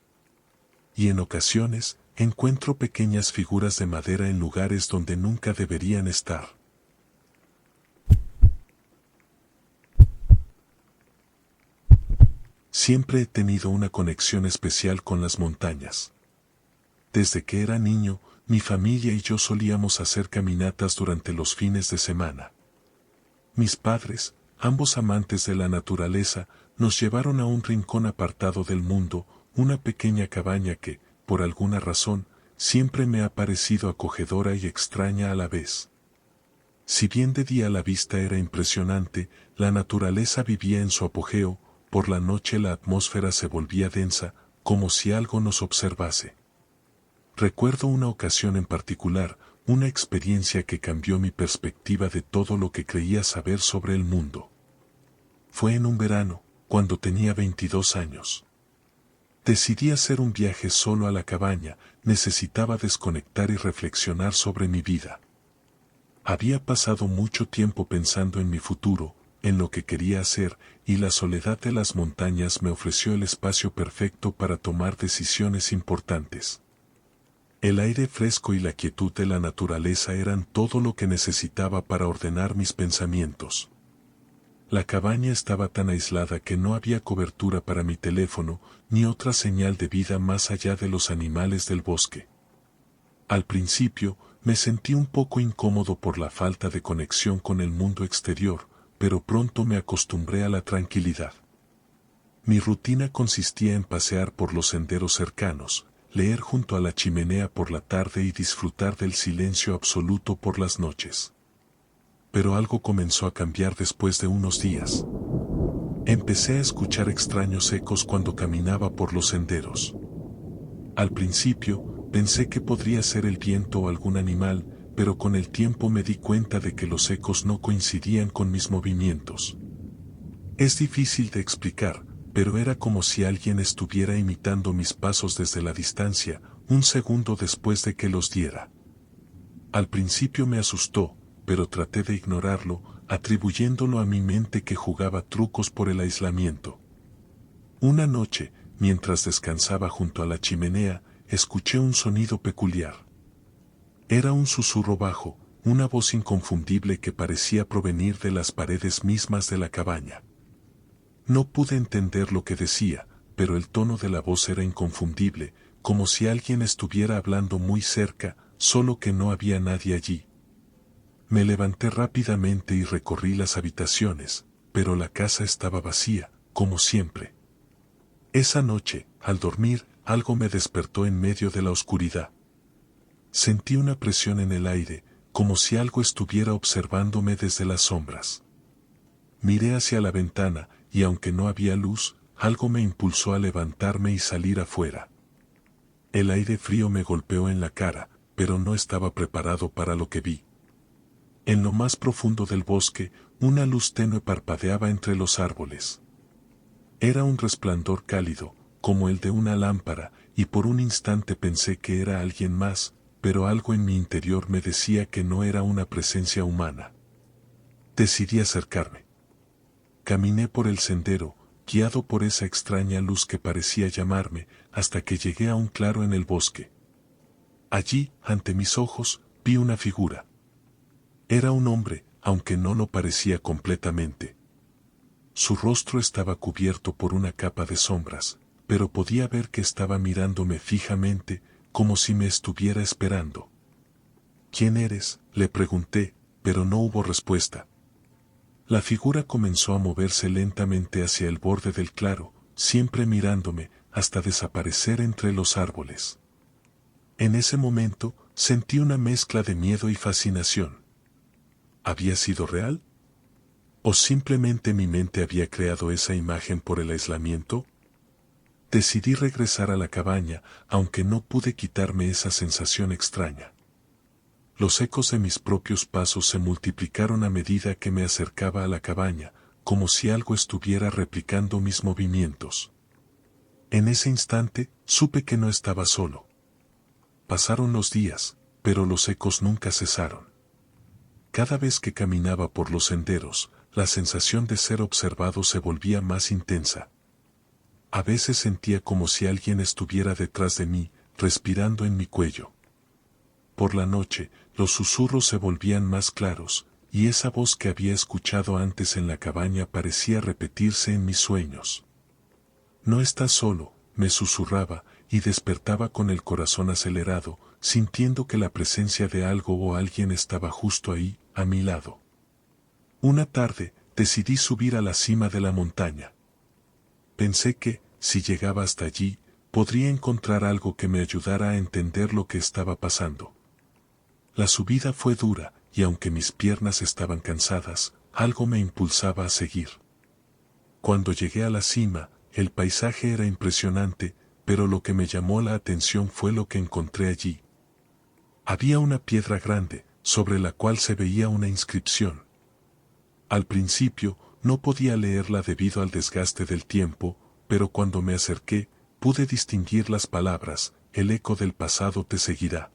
Y en ocasiones, encuentro pequeñas figuras de madera en lugares donde nunca deberían estar. Siempre he tenido una conexión especial con las montañas. Desde que era niño, mi familia y yo solíamos hacer caminatas durante los fines de semana. Mis padres, ambos amantes de la naturaleza, nos llevaron a un rincón apartado del mundo, una pequeña cabaña que, por alguna razón, siempre me ha parecido acogedora y extraña a la vez. Si bien de día la vista era impresionante, la naturaleza vivía en su apogeo. Por la noche la atmósfera se volvía densa, como si algo nos observase. Recuerdo una ocasión en particular, una experiencia que cambió mi perspectiva de todo lo que creía saber sobre el mundo. Fue en un verano, cuando tenía 22 años. Decidí hacer un viaje solo a la cabaña, necesitaba desconectar y reflexionar sobre mi vida. Había pasado mucho tiempo pensando en mi futuro, en lo que quería hacer, y la soledad de las montañas me ofreció el espacio perfecto para tomar decisiones importantes. El aire fresco y la quietud de la naturaleza eran todo lo que necesitaba para ordenar mis pensamientos. La cabaña estaba tan aislada que no había cobertura para mi teléfono, ni otra señal de vida más allá de los animales del bosque. Al principio, me sentí un poco incómodo por la falta de conexión con el mundo exterior, pero pronto me acostumbré a la tranquilidad. Mi rutina consistía en pasear por los senderos cercanos, leer junto a la chimenea por la tarde y disfrutar del silencio absoluto por las noches. Pero algo comenzó a cambiar después de unos días. Empecé a escuchar extraños ecos cuando caminaba por los senderos. Al principio, pensé que podría ser el viento o algún animal, pero con el tiempo me di cuenta de que los ecos no coincidían con mis movimientos. Es difícil de explicar, pero era como si alguien estuviera imitando mis pasos desde la distancia, un segundo después de que los diera. Al principio me asustó, pero traté de ignorarlo, atribuyéndolo a mi mente que jugaba trucos por el aislamiento. Una noche, mientras descansaba junto a la chimenea, escuché un sonido peculiar. Era un susurro bajo, una voz inconfundible que parecía provenir de las paredes mismas de la cabaña. No pude entender lo que decía, pero el tono de la voz era inconfundible, como si alguien estuviera hablando muy cerca, solo que no había nadie allí. Me levanté rápidamente y recorrí las habitaciones, pero la casa estaba vacía, como siempre. Esa noche, al dormir, algo me despertó en medio de la oscuridad. Sentí una presión en el aire, como si algo estuviera observándome desde las sombras. Miré hacia la ventana, y aunque no había luz, algo me impulsó a levantarme y salir afuera. El aire frío me golpeó en la cara, pero no estaba preparado para lo que vi. En lo más profundo del bosque, una luz tenue parpadeaba entre los árboles. Era un resplandor cálido, como el de una lámpara, y por un instante pensé que era alguien más, pero algo en mi interior me decía que no era una presencia humana. Decidí acercarme. Caminé por el sendero, guiado por esa extraña luz que parecía llamarme, hasta que llegué a un claro en el bosque. Allí, ante mis ojos, vi una figura. Era un hombre, aunque no lo parecía completamente. Su rostro estaba cubierto por una capa de sombras, pero podía ver que estaba mirándome fijamente, como si me estuviera esperando. ¿Quién eres?, le pregunté, pero no hubo respuesta. La figura comenzó a moverse lentamente hacia el borde del claro, siempre mirándome, hasta desaparecer entre los árboles. En ese momento, sentí una mezcla de miedo y fascinación. ¿Había sido real? ¿O simplemente mi mente había creado esa imagen por el aislamiento? Decidí regresar a la cabaña, aunque no pude quitarme esa sensación extraña. Los ecos de mis propios pasos se multiplicaron a medida que me acercaba a la cabaña, como si algo estuviera replicando mis movimientos. En ese instante, supe que no estaba solo. Pasaron los días, pero los ecos nunca cesaron. Cada vez que caminaba por los senderos, la sensación de ser observado se volvía más intensa. A veces sentía como si alguien estuviera detrás de mí, respirando en mi cuello. Por la noche, los susurros se volvían más claros, y esa voz que había escuchado antes en la cabaña parecía repetirse en mis sueños. No estás solo, me susurraba, y despertaba con el corazón acelerado, sintiendo que la presencia de algo o alguien estaba justo ahí, a mi lado. Una tarde, decidí subir a la cima de la montaña. Pensé que, si llegaba hasta allí, podría encontrar algo que me ayudara a entender lo que estaba pasando. La subida fue dura, y aunque mis piernas estaban cansadas, algo me impulsaba a seguir. Cuando llegué a la cima, el paisaje era impresionante, pero lo que me llamó la atención fue lo que encontré allí. Había una piedra grande, sobre la cual se veía una inscripción. Al principio, no podía leerla debido al desgaste del tiempo, pero cuando me acerqué, pude distinguir las palabras: el eco del pasado te seguirá.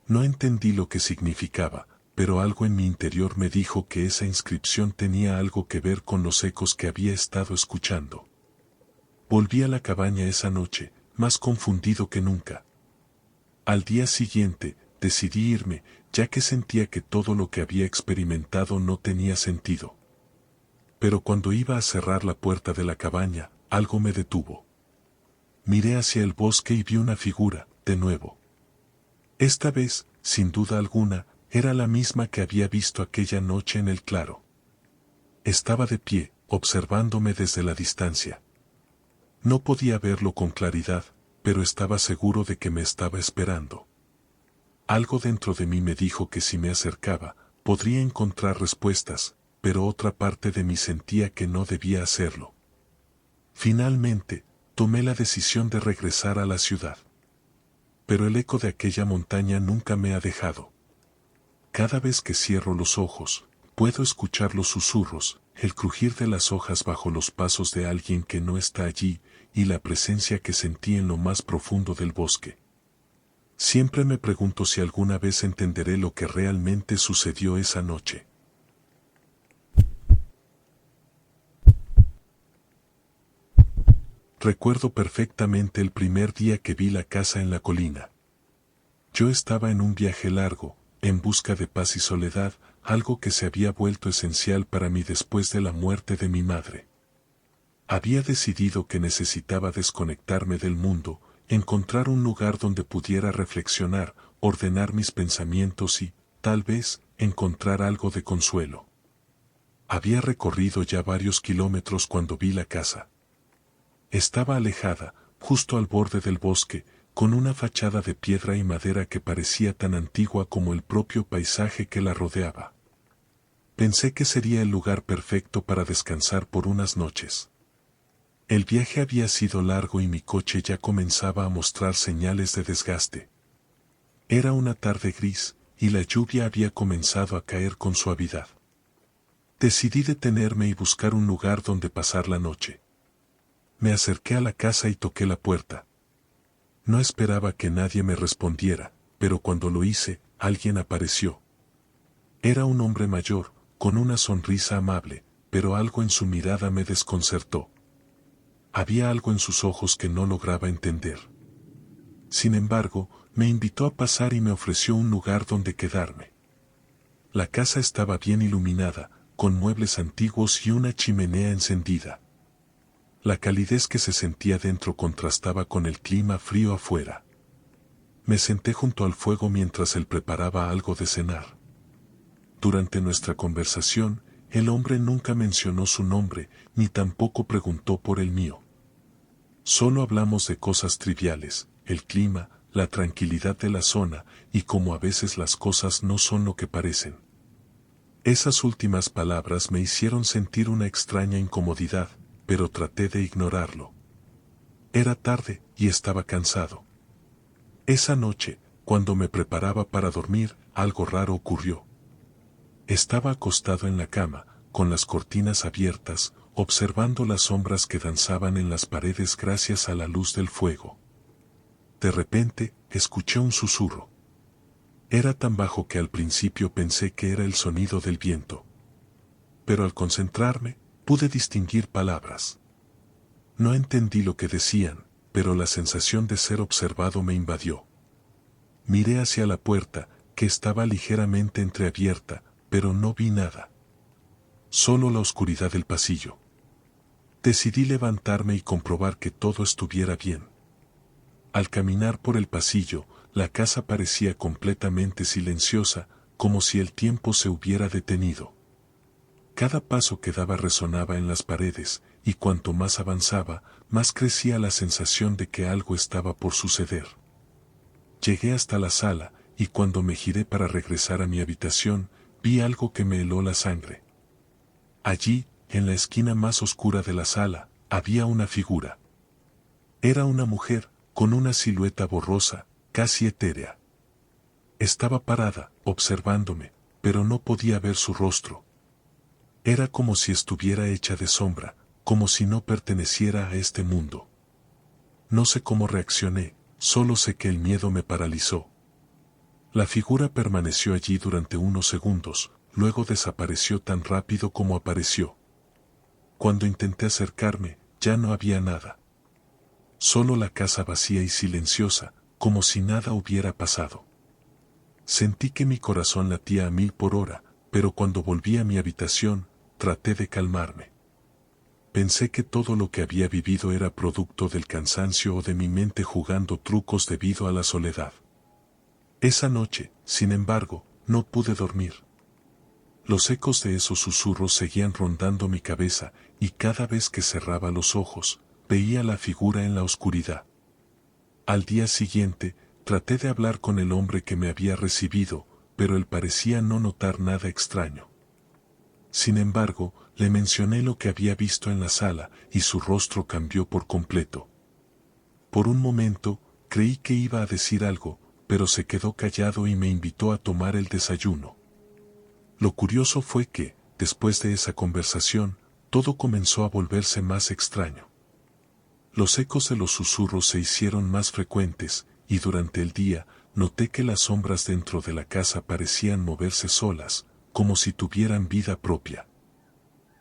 No entendí lo que significaba, pero algo en mi interior me dijo que esa inscripción tenía algo que ver con los ecos que había estado escuchando. Volví a la cabaña esa noche, más confundido que nunca. Al día siguiente, decidí irme, ya que sentía que todo lo que había experimentado no tenía sentido. Pero cuando iba a cerrar la puerta de la cabaña, algo me detuvo. Miré hacia el bosque y vi una figura, de nuevo. Esta vez, sin duda alguna, era la misma que había visto aquella noche en el claro. Estaba de pie, observándome desde la distancia. No podía verlo con claridad, pero estaba seguro de que me estaba esperando. Algo dentro de mí me dijo que si me acercaba, podría encontrar respuestas, pero otra parte de mí sentía que no debía hacerlo. Finalmente, tomé la decisión de regresar a la ciudad. Pero el eco de aquella montaña nunca me ha dejado. Cada vez que cierro los ojos, puedo escuchar los susurros, el crujir de las hojas bajo los pasos de alguien que no está allí, y la presencia que sentí en lo más profundo del bosque. Siempre me pregunto si alguna vez entenderé lo que realmente sucedió esa noche. Recuerdo perfectamente el primer día que vi la casa en la colina. Yo estaba en un viaje largo, en busca de paz y soledad, algo que se había vuelto esencial para mí después de la muerte de mi madre. Había decidido que necesitaba desconectarme del mundo, encontrar un lugar donde pudiera reflexionar, ordenar mis pensamientos y, tal vez, encontrar algo de consuelo. Había recorrido ya varios kilómetros cuando vi la casa. Estaba alejada, justo al borde del bosque, con una fachada de piedra y madera que parecía tan antigua como el propio paisaje que la rodeaba. Pensé que sería el lugar perfecto para descansar por unas noches. El viaje había sido largo y mi coche ya comenzaba a mostrar señales de desgaste. Era una tarde gris, y la lluvia había comenzado a caer con suavidad. Decidí detenerme y buscar un lugar donde pasar la noche. Me acerqué a la casa y toqué la puerta. No esperaba que nadie me respondiera, pero cuando lo hice, alguien apareció. Era un hombre mayor, con una sonrisa amable, pero algo en su mirada me desconcertó. Había algo en sus ojos que no lograba entender. Sin embargo, me invitó a pasar y me ofreció un lugar donde quedarme. La casa estaba bien iluminada, con muebles antiguos y una chimenea encendida. La calidez que se sentía dentro contrastaba con el clima frío afuera. Me senté junto al fuego mientras él preparaba algo de cenar. Durante nuestra conversación, el hombre nunca mencionó su nombre, ni tampoco preguntó por el mío. Solo hablamos de cosas triviales, el clima, la tranquilidad de la zona, y cómo a veces las cosas no son lo que parecen. Esas últimas palabras me hicieron sentir una extraña incomodidad, pero traté de ignorarlo. Era tarde y estaba cansado. Esa noche, cuando me preparaba para dormir, algo raro ocurrió. Estaba acostado en la cama, con las cortinas abiertas, observando las sombras que danzaban en las paredes gracias a la luz del fuego. De repente, escuché un susurro. Era tan bajo que al principio pensé que era el sonido del viento. Pero al concentrarme, pude distinguir palabras. No entendí lo que decían, pero la sensación de ser observado me invadió. Miré hacia la puerta, que estaba ligeramente entreabierta, pero no vi nada. Solo la oscuridad del pasillo. Decidí levantarme y comprobar que todo estuviera bien. Al caminar por el pasillo, la casa parecía completamente silenciosa, como si el tiempo se hubiera detenido. Cada paso que daba resonaba en las paredes, y cuanto más avanzaba, más crecía la sensación de que algo estaba por suceder. Llegué hasta la sala, y cuando me giré para regresar a mi habitación, vi algo que me heló la sangre. Allí, en la esquina más oscura de la sala, había una figura. Era una mujer, con una silueta borrosa, casi etérea. Estaba parada, observándome, pero no podía ver su rostro. Era como si estuviera hecha de sombra, como si no perteneciera a este mundo. No sé cómo reaccioné, solo sé que el miedo me paralizó. La figura permaneció allí durante unos segundos, luego desapareció tan rápido como apareció. Cuando intenté acercarme, ya no había nada. Solo la casa vacía y silenciosa, como si nada hubiera pasado. Sentí que mi corazón latía a 1000 por hora, pero cuando volví a mi habitación, traté de calmarme. Pensé que todo lo que había vivido era producto del cansancio o de mi mente jugando trucos debido a la soledad. Esa noche, sin embargo, no pude dormir. Los ecos de esos susurros seguían rondando mi cabeza, y cada vez que cerraba los ojos, veía la figura en la oscuridad. Al día siguiente, traté de hablar con el hombre que me había recibido, pero él parecía no notar nada extraño. Sin embargo, le mencioné lo que había visto en la sala, y su rostro cambió por completo. Por un momento, creí que iba a decir algo, pero se quedó callado y me invitó a tomar el desayuno. Lo curioso fue que, después de esa conversación, todo comenzó a volverse más extraño. Los ecos de los susurros se hicieron más frecuentes, y durante el día, noté que las sombras dentro de la casa parecían moverse solas, como si tuvieran vida propia.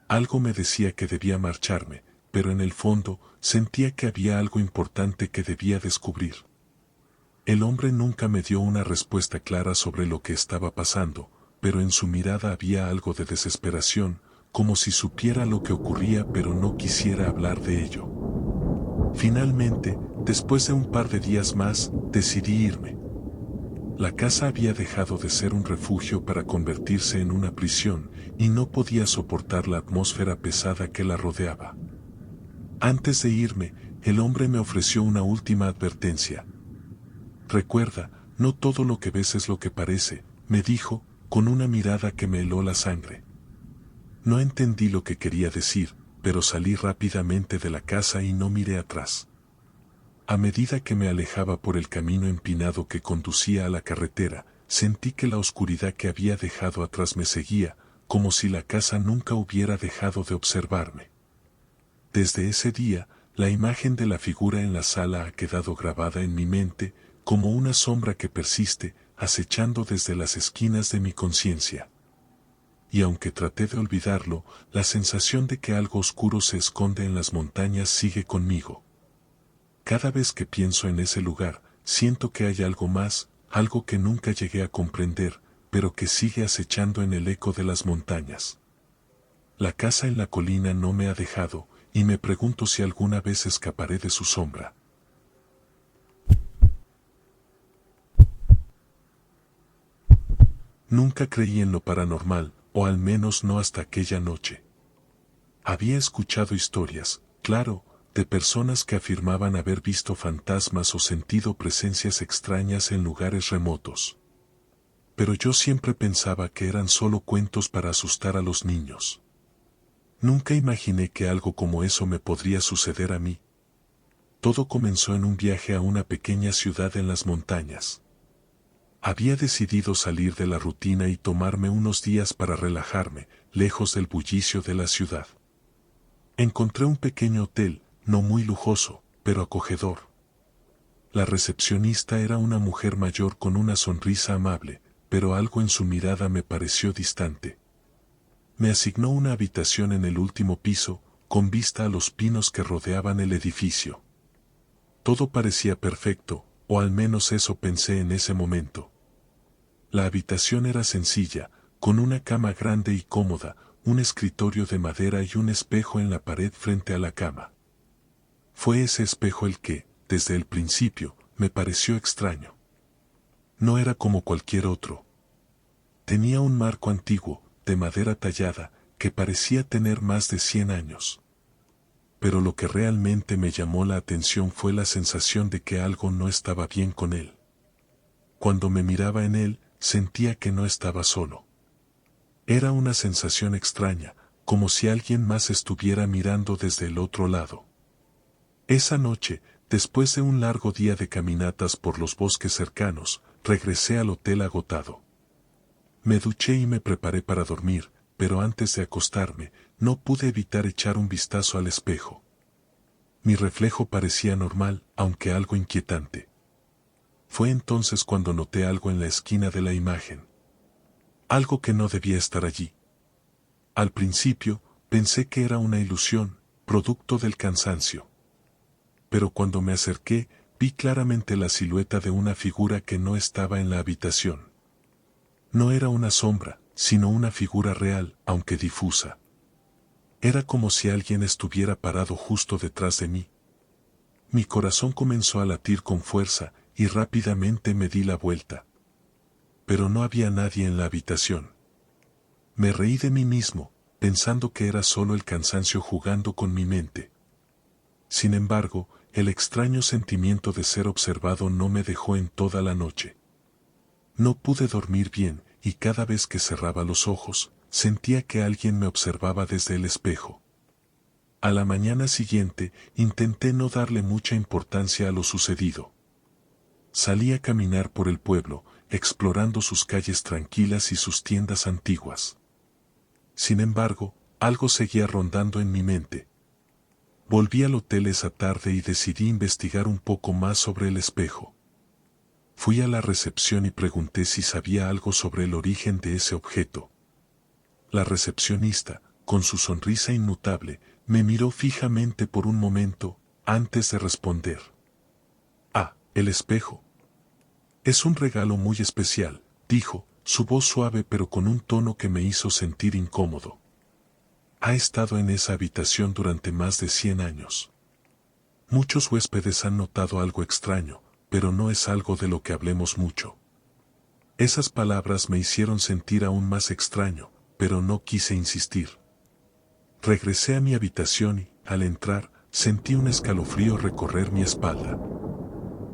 Algo me decía que debía marcharme, pero en el fondo, sentía que había algo importante que debía descubrir. El hombre nunca me dio una respuesta clara sobre lo que estaba pasando, pero en su mirada había algo de desesperación, como si supiera lo que ocurría pero no quisiera hablar de ello. Finalmente, después de un par de días más, decidí irme. La casa había dejado de ser un refugio para convertirse en una prisión, y no podía soportar la atmósfera pesada que la rodeaba. Antes de irme, el hombre me ofreció una última advertencia. Recuerda, no todo lo que ves es lo que parece, me dijo, con una mirada que me heló la sangre. No entendí lo que quería decir, pero salí rápidamente de la casa y no miré atrás. A medida que me alejaba por el camino empinado que conducía a la carretera, sentí que la oscuridad que había dejado atrás me seguía, como si la casa nunca hubiera dejado de observarme. Desde ese día, la imagen de la figura en la sala ha quedado grabada en mi mente, como una sombra que persiste, acechando desde las esquinas de mi conciencia. Y aunque traté de olvidarlo, la sensación de que algo oscuro se esconde en las montañas sigue conmigo. Cada vez que pienso en ese lugar, siento que hay algo más, algo que nunca llegué a comprender, pero que sigue acechando en el eco de las montañas. La casa en la colina no me ha dejado, y me pregunto si alguna vez escaparé de su sombra. Nunca creí en lo paranormal, o al menos no hasta aquella noche. Había escuchado historias, claro, de personas que afirmaban haber visto fantasmas o sentido presencias extrañas en lugares remotos. Pero yo siempre pensaba que eran solo cuentos para asustar a los niños. Nunca imaginé que algo como eso me podría suceder a mí. Todo comenzó en un viaje a una pequeña ciudad en las montañas. Había decidido salir de la rutina y tomarme unos días para relajarme, lejos del bullicio de la ciudad. Encontré un pequeño hotel, no muy lujoso, pero acogedor. La recepcionista era una mujer mayor con una sonrisa amable, pero algo en su mirada me pareció distante. Me asignó una habitación en el último piso, con vista a los pinos que rodeaban el edificio. Todo parecía perfecto, o al menos eso pensé en ese momento. La habitación era sencilla, con una cama grande y cómoda, un escritorio de madera y un espejo en la pared frente a la cama. Fue ese espejo el que, desde el principio, me pareció extraño. No era como cualquier otro. Tenía un marco antiguo, de madera tallada, que parecía tener más de 100 años. Pero lo que realmente me llamó la atención fue la sensación de que algo no estaba bien con él. Cuando me miraba en él, sentía que no estaba solo. Era una sensación extraña, como si alguien más estuviera mirando desde el otro lado. Esa noche, después de un largo día de caminatas por los bosques cercanos, regresé al hotel agotado. Me duché y me preparé para dormir, pero antes de acostarme, no pude evitar echar un vistazo al espejo. Mi reflejo parecía normal, aunque algo inquietante. Fue entonces cuando noté algo en la esquina de la imagen. Algo que no debía estar allí. Al principio, pensé que era una ilusión, producto del cansancio. Pero cuando me acerqué, vi claramente la silueta de una figura que no estaba en la habitación. No era una sombra, sino una figura real, aunque difusa. Era como si alguien estuviera parado justo detrás de mí. Mi corazón comenzó a latir con fuerza, y rápidamente me di la vuelta. Pero no había nadie en la habitación. Me reí de mí mismo, pensando que era solo el cansancio jugando con mi mente. Sin embargo, el extraño sentimiento de ser observado no me dejó en toda la noche. No pude dormir bien, y cada vez que cerraba los ojos, sentía que alguien me observaba desde el espejo. A la mañana siguiente, intenté no darle mucha importancia a lo sucedido. Salí a caminar por el pueblo, explorando sus calles tranquilas y sus tiendas antiguas. Sin embargo, algo seguía rondando en mi mente. Volví al hotel esa tarde y decidí investigar un poco más sobre el espejo. Fui a la recepción y pregunté si sabía algo sobre el origen de ese objeto. La recepcionista, con su sonrisa inmutable, me miró fijamente por un momento, antes de responder. Ah, el espejo. Es un regalo muy especial, dijo, su voz suave pero con un tono que me hizo sentir incómodo. Ha estado en esa habitación durante más de 100 años. Muchos huéspedes han notado algo extraño, pero no es algo de lo que hablemos mucho. Esas palabras me hicieron sentir aún más extraño, pero no quise insistir. Regresé a mi habitación y, al entrar, sentí un escalofrío recorrer mi espalda.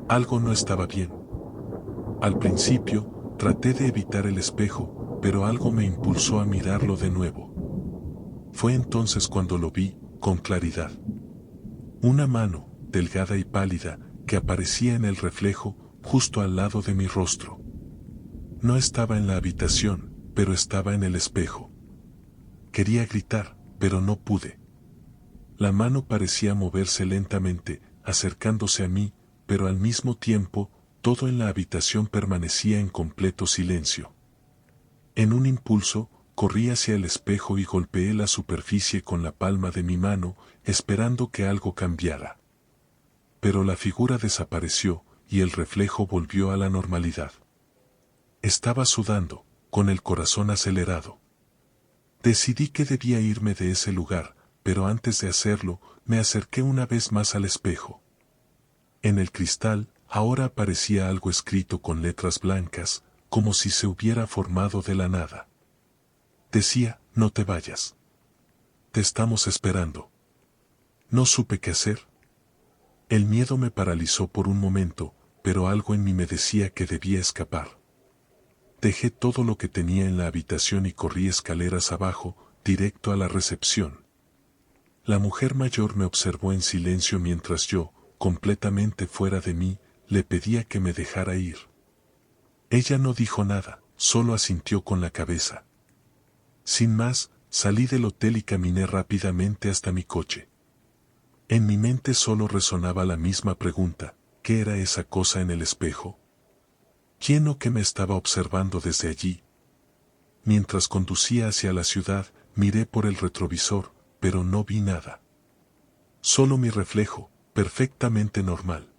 Algo no estaba bien. Al principio, traté de evitar el espejo, pero algo me impulsó a mirarlo de nuevo. Fue entonces cuando lo vi, con claridad. Una mano, delgada y pálida, que aparecía en el reflejo, justo al lado de mi rostro. No estaba en la habitación, pero estaba en el espejo. Quería gritar, pero no pude. La mano parecía moverse lentamente, acercándose a mí, pero al mismo tiempo, todo en la habitación permanecía en completo silencio. En un impulso, corrí hacia el espejo y golpeé la superficie con la palma de mi mano, esperando que algo cambiara. Pero la figura desapareció, y el reflejo volvió a la normalidad. Estaba sudando, con el corazón acelerado. Decidí que debía irme de ese lugar, pero antes de hacerlo, me acerqué una vez más al espejo. En el cristal, ahora aparecía algo escrito con letras blancas, como si se hubiera formado de la nada. Decía, no te vayas. Te estamos esperando. No supe qué hacer. El miedo me paralizó por un momento, pero algo en mí me decía que debía escapar. Dejé todo lo que tenía en la habitación y corrí escaleras abajo, directo a la recepción. La mujer mayor me observó en silencio mientras yo, completamente fuera de mí, le pedía que me dejara ir. Ella no dijo nada, solo asintió con la cabeza. Sin más, salí del hotel y caminé rápidamente hasta mi coche. En mi mente solo resonaba la misma pregunta, ¿qué era esa cosa en el espejo? ¿Quién o qué me estaba observando desde allí? Mientras conducía hacia la ciudad, miré por el retrovisor, pero no vi nada. Solo mi reflejo, perfectamente normal.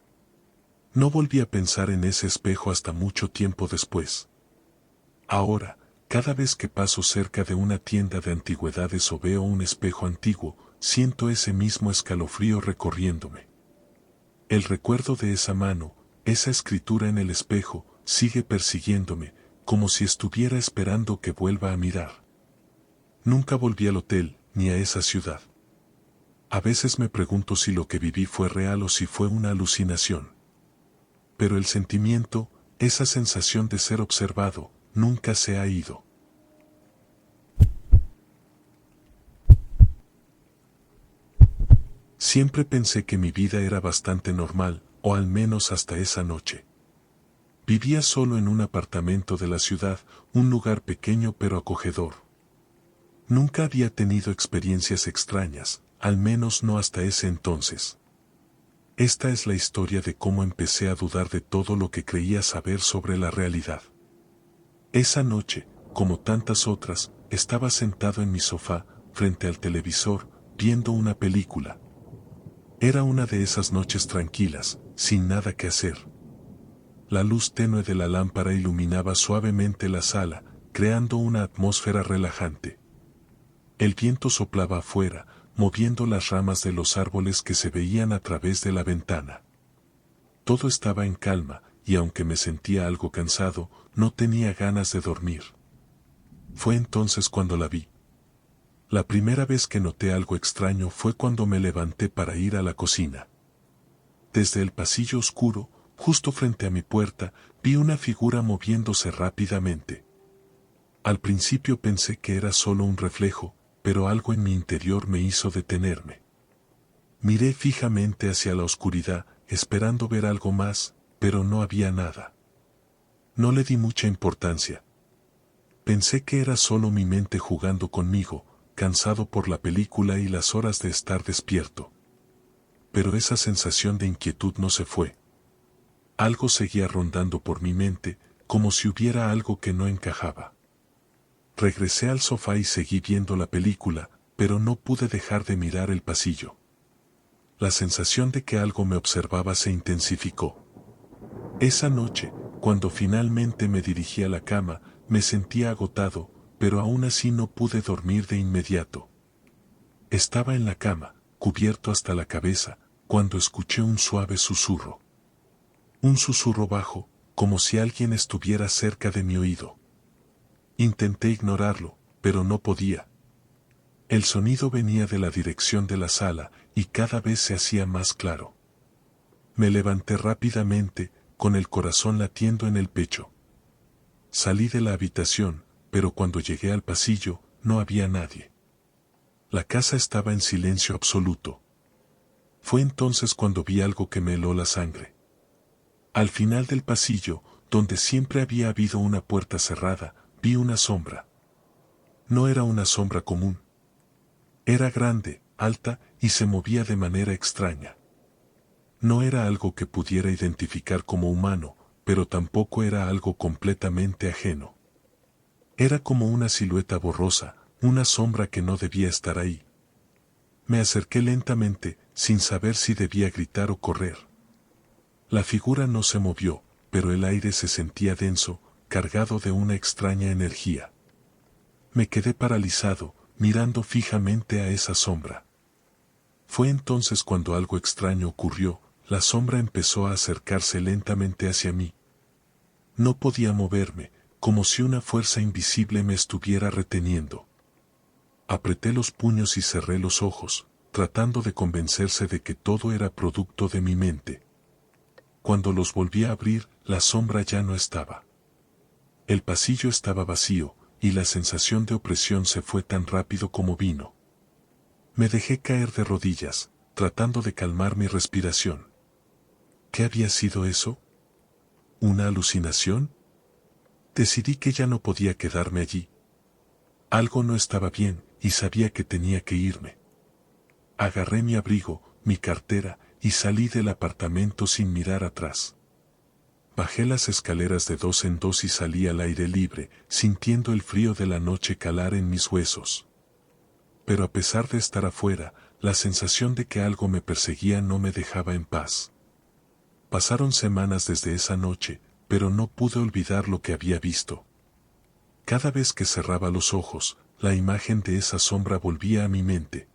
No volví a pensar en ese espejo hasta mucho tiempo después. Ahora, cada vez que paso cerca de una tienda de antigüedades o veo un espejo antiguo, siento ese mismo escalofrío recorriéndome. El recuerdo de esa mano, esa escritura en el espejo, sigue persiguiéndome, como si estuviera esperando que vuelva a mirar. Nunca volví al hotel, ni a esa ciudad. A veces me pregunto si lo que viví fue real o si fue una alucinación. Pero el sentimiento, esa sensación de ser observado, nunca se ha ido. Siempre pensé que mi vida era bastante normal, o al menos hasta esa noche. Vivía solo en un apartamento de la ciudad, un lugar pequeño pero acogedor. Nunca había tenido experiencias extrañas, al menos no hasta ese entonces. Esta es la historia de cómo empecé a dudar de todo lo que creía saber sobre la realidad. Esa noche, como tantas otras, estaba sentado en mi sofá, frente al televisor, viendo una película. Era una de esas noches tranquilas, sin nada que hacer. La luz tenue de la lámpara iluminaba suavemente la sala, creando una atmósfera relajante. El viento soplaba afuera, moviendo las ramas de los árboles que se veían a través de la ventana. Todo estaba en calma, y aunque me sentía algo cansado, no tenía ganas de dormir. Fue entonces cuando la vi. La primera vez que noté algo extraño fue cuando me levanté para ir a la cocina. Desde el pasillo oscuro, justo frente a mi puerta, vi una figura moviéndose rápidamente. Al principio pensé que era solo un reflejo, pero algo en mi interior me hizo detenerme. Miré fijamente hacia la oscuridad, esperando ver algo más, pero no había nada. No le di mucha importancia. Pensé que era solo mi mente jugando conmigo, cansado por la película y las horas de estar despierto. Pero esa sensación de inquietud no se fue. Algo seguía rondando por mi mente, como si hubiera algo que no encajaba. Regresé al sofá y seguí viendo la película, pero no pude dejar de mirar el pasillo. La sensación de que algo me observaba se intensificó. Esa noche, cuando finalmente me dirigí a la cama, me sentía agotado, pero aún así no pude dormir de inmediato. Estaba en la cama, cubierto hasta la cabeza, cuando escuché un suave susurro. Un susurro bajo, como si alguien estuviera cerca de mi oído. Intenté ignorarlo, pero no podía. El sonido venía de la dirección de la sala, y cada vez se hacía más claro. Me levanté rápidamente, con el corazón latiendo en el pecho. Salí de la habitación, pero cuando llegué al pasillo, no había nadie. La casa estaba en silencio absoluto. Fue entonces cuando vi algo que me heló la sangre. Al final del pasillo, donde siempre había habido una puerta cerrada, vi una sombra. No era una sombra común. Era grande, alta, y se movía de manera extraña. No era algo que pudiera identificar como humano, pero tampoco era algo completamente ajeno. Era como una silueta borrosa, una sombra que no debía estar ahí. Me acerqué lentamente, sin saber si debía gritar o correr. La figura no se movió, pero el aire se sentía denso, cargado de una extraña energía. Me quedé paralizado, mirando fijamente a esa sombra. Fue entonces cuando algo extraño ocurrió, la sombra empezó a acercarse lentamente hacia mí. No podía moverme, como si una fuerza invisible me estuviera reteniendo. Apreté los puños y cerré los ojos, tratando de convencerse de que todo era producto de mi mente. Cuando los volví a abrir, la sombra ya no estaba. El pasillo estaba vacío, y la sensación de opresión se fue tan rápido como vino. Me dejé caer de rodillas, tratando de calmar mi respiración. ¿Qué había sido eso? ¿Una alucinación? Decidí que ya no podía quedarme allí. Algo no estaba bien, y sabía que tenía que irme. Agarré mi abrigo, mi cartera, y salí del apartamento sin mirar atrás. Bajé las escaleras de 2 en 2 y salí al aire libre, sintiendo el frío de la noche calar en mis huesos. Pero a pesar de estar afuera, la sensación de que algo me perseguía no me dejaba en paz. Pasaron semanas desde esa noche, pero no pude olvidar lo que había visto. Cada vez que cerraba los ojos, la imagen de esa sombra volvía a mi mente.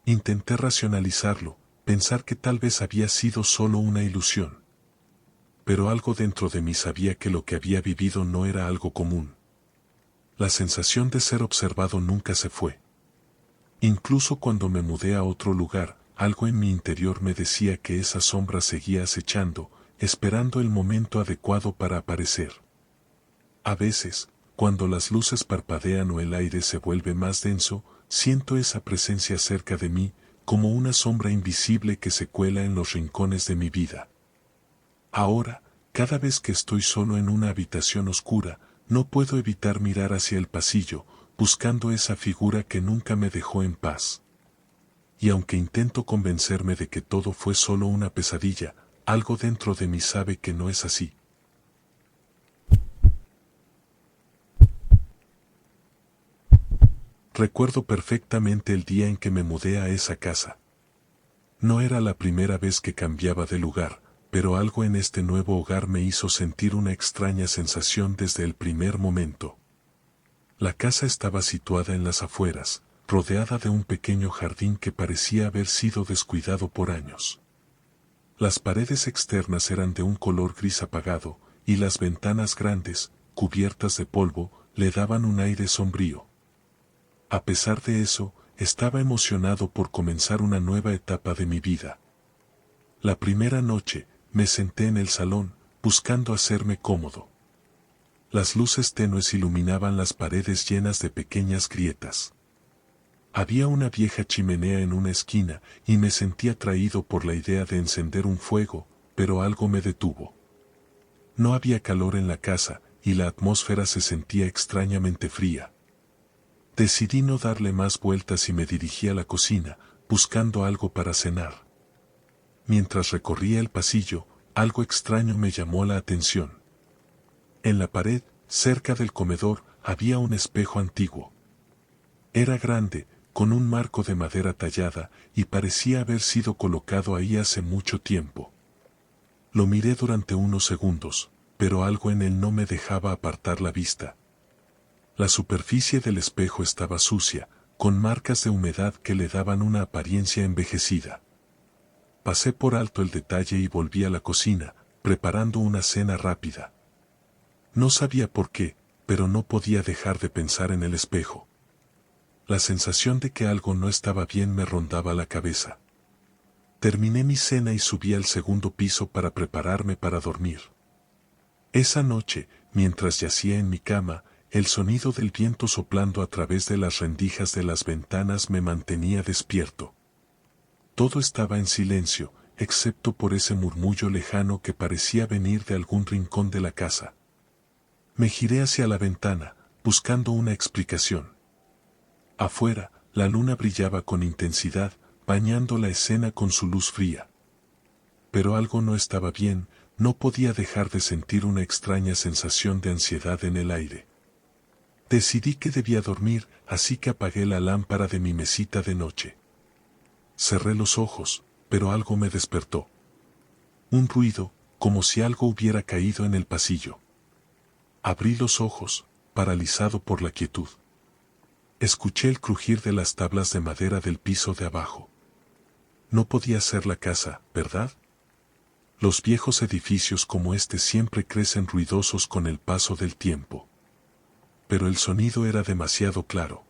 Intenté racionalizarlo, pensar que tal vez había sido solo una ilusión. Pero algo dentro de mí sabía que lo que había vivido no era algo común. La sensación de ser observado nunca se fue. Incluso cuando me mudé a otro lugar, algo en mi interior me decía que esa sombra seguía acechando, esperando el momento adecuado para aparecer. A veces, cuando las luces parpadean o el aire se vuelve más denso, siento esa presencia cerca de mí, como una sombra invisible que se cuela en los rincones de mi vida. Ahora, cada vez que estoy solo en una habitación oscura, no puedo evitar mirar hacia el pasillo, buscando esa figura que nunca me dejó en paz. Y aunque intento convencerme de que todo fue solo una pesadilla, algo dentro de mí sabe que no es así. Recuerdo perfectamente el día en que me mudé a esa casa. No era la primera vez que cambiaba de lugar, pero algo en este nuevo hogar me hizo sentir una extraña sensación desde el primer momento. La casa estaba situada en las afueras, rodeada de un pequeño jardín que parecía haber sido descuidado por años. Las paredes externas eran de un color gris apagado, y las ventanas grandes, cubiertas de polvo, le daban un aire sombrío. A pesar de eso, estaba emocionado por comenzar una nueva etapa de mi vida. La primera noche, me senté en el salón, buscando hacerme cómodo. Las luces tenues iluminaban las paredes llenas de pequeñas grietas. Había una vieja chimenea en una esquina, y me sentí atraído por la idea de encender un fuego, pero algo me detuvo. No había calor en la casa, y la atmósfera se sentía extrañamente fría. Decidí no darle más vueltas y me dirigí a la cocina, buscando algo para cenar. Mientras recorría el pasillo, algo extraño me llamó la atención. En la pared, cerca del comedor, había un espejo antiguo. Era grande, con un marco de madera tallada, y parecía haber sido colocado ahí hace mucho tiempo. Lo miré durante unos segundos, pero algo en él no me dejaba apartar la vista. La superficie del espejo estaba sucia, con marcas de humedad que le daban una apariencia envejecida. Pasé por alto el detalle y volví a la cocina, preparando una cena rápida. No sabía por qué, pero no podía dejar de pensar en el espejo. La sensación de que algo no estaba bien me rondaba la cabeza. Terminé mi cena y subí al segundo piso para prepararme para dormir. Esa noche, mientras yacía en mi cama, el sonido del viento soplando a través de las rendijas de las ventanas me mantenía despierto. Todo estaba en silencio, excepto por ese murmullo lejano que parecía venir de algún rincón de la casa. Me giré hacia la ventana, buscando una explicación. Afuera, la luna brillaba con intensidad, bañando la escena con su luz fría. Pero algo no estaba bien, no podía dejar de sentir una extraña sensación de ansiedad en el aire. Decidí que debía dormir, así que apagué la lámpara de mi mesita de noche. Cerré los ojos, pero algo me despertó. Un ruido, como si algo hubiera caído en el pasillo. Abrí los ojos, paralizado por la quietud. Escuché el crujir de las tablas de madera del piso de abajo. No podía ser la casa, ¿verdad? Los viejos edificios como este siempre crecen ruidosos con el paso del tiempo. Pero el sonido era demasiado claro.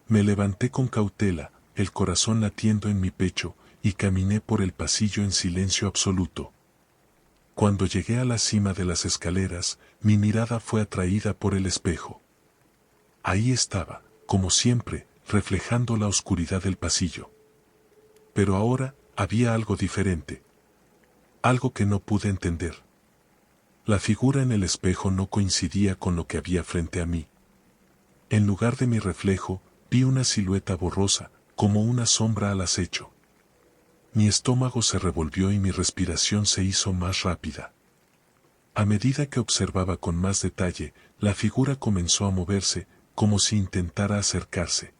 Me levanté con cautela, el corazón latiendo en mi pecho, y caminé por el pasillo en silencio absoluto. Cuando llegué a la cima de las escaleras, mi mirada fue atraída por el espejo. Ahí estaba, como siempre, reflejando la oscuridad del pasillo. Pero ahora, había algo diferente. Algo que no pude entender. La figura en el espejo no coincidía con lo que había frente a mí. En lugar de mi reflejo, vi una silueta borrosa, como una sombra al acecho. Mi estómago se revolvió y mi respiración se hizo más rápida. A medida que observaba con más detalle, la figura comenzó a moverse, como si intentara acercarse.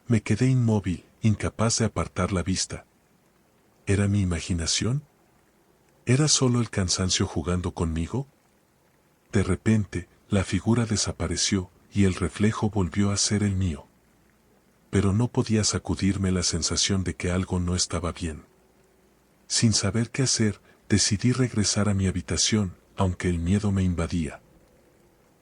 Me quedé inmóvil, incapaz de apartar la vista. ¿Era mi imaginación? ¿Era solo el cansancio jugando conmigo? De repente, la figura desapareció, y el reflejo volvió a ser el mío. Pero no podía sacudirme la sensación de que algo no estaba bien. Sin saber qué hacer, decidí regresar a mi habitación, aunque el miedo me invadía.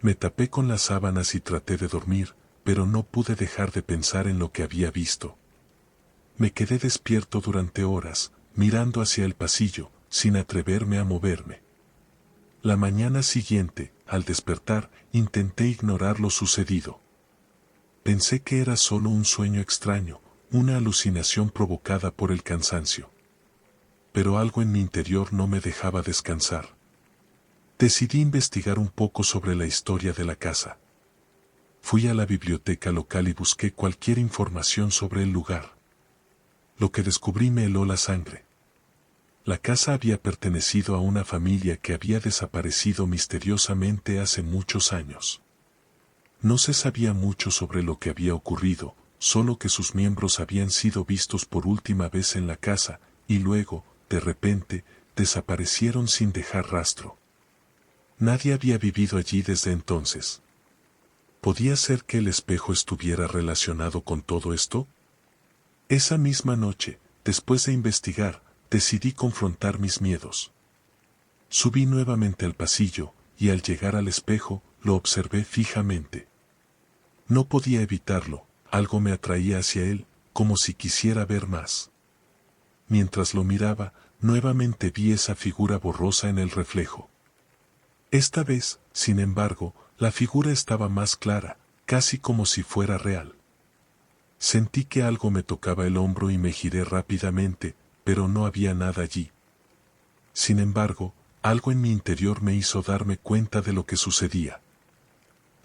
Me tapé con las sábanas y traté de dormir, pero no pude dejar de pensar en lo que había visto. Me quedé despierto durante horas, mirando hacia el pasillo, sin atreverme a moverme. La mañana siguiente, al despertar, intenté ignorar lo sucedido. Pensé que era solo un sueño extraño, una alucinación provocada por el cansancio. Pero algo en mi interior no me dejaba descansar. Decidí investigar un poco sobre la historia de la casa. Fui a la biblioteca local y busqué cualquier información sobre el lugar. Lo que descubrí me heló la sangre. La casa había pertenecido a una familia que había desaparecido misteriosamente hace muchos años. No se sabía mucho sobre lo que había ocurrido, solo que sus miembros habían sido vistos por última vez en la casa, y luego, de repente, desaparecieron sin dejar rastro. Nadie había vivido allí desde entonces. ¿Podía ser que el espejo estuviera relacionado con todo esto? Esa misma noche, después de investigar, decidí confrontar mis miedos. Subí nuevamente al pasillo, y al llegar al espejo, lo observé fijamente. No podía evitarlo, algo me atraía hacia él, como si quisiera ver más. Mientras lo miraba, nuevamente vi esa figura borrosa en el reflejo. Esta vez, sin embargo, la figura estaba más clara, casi como si fuera real. Sentí que algo me tocaba el hombro y me giré rápidamente, pero no había nada allí. Sin embargo, algo en mi interior me hizo darme cuenta de lo que sucedía.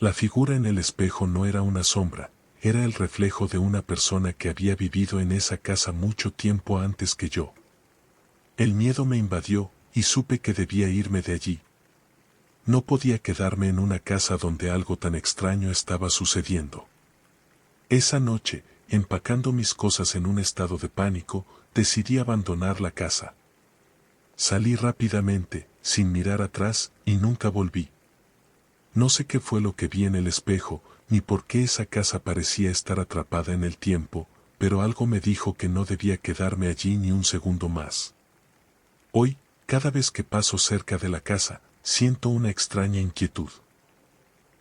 La figura en el espejo no era una sombra, era el reflejo de una persona que había vivido en esa casa mucho tiempo antes que yo. El miedo me invadió, y supe que debía irme de allí. No podía quedarme en una casa donde algo tan extraño estaba sucediendo. Esa noche, empacando mis cosas en un estado de pánico, decidí abandonar la casa. Salí rápidamente, sin mirar atrás, y nunca volví. No sé qué fue lo que vi en el espejo, ni por qué esa casa parecía estar atrapada en el tiempo, pero algo me dijo que no debía quedarme allí ni un segundo más. Hoy, cada vez que paso cerca de la casa, siento una extraña inquietud.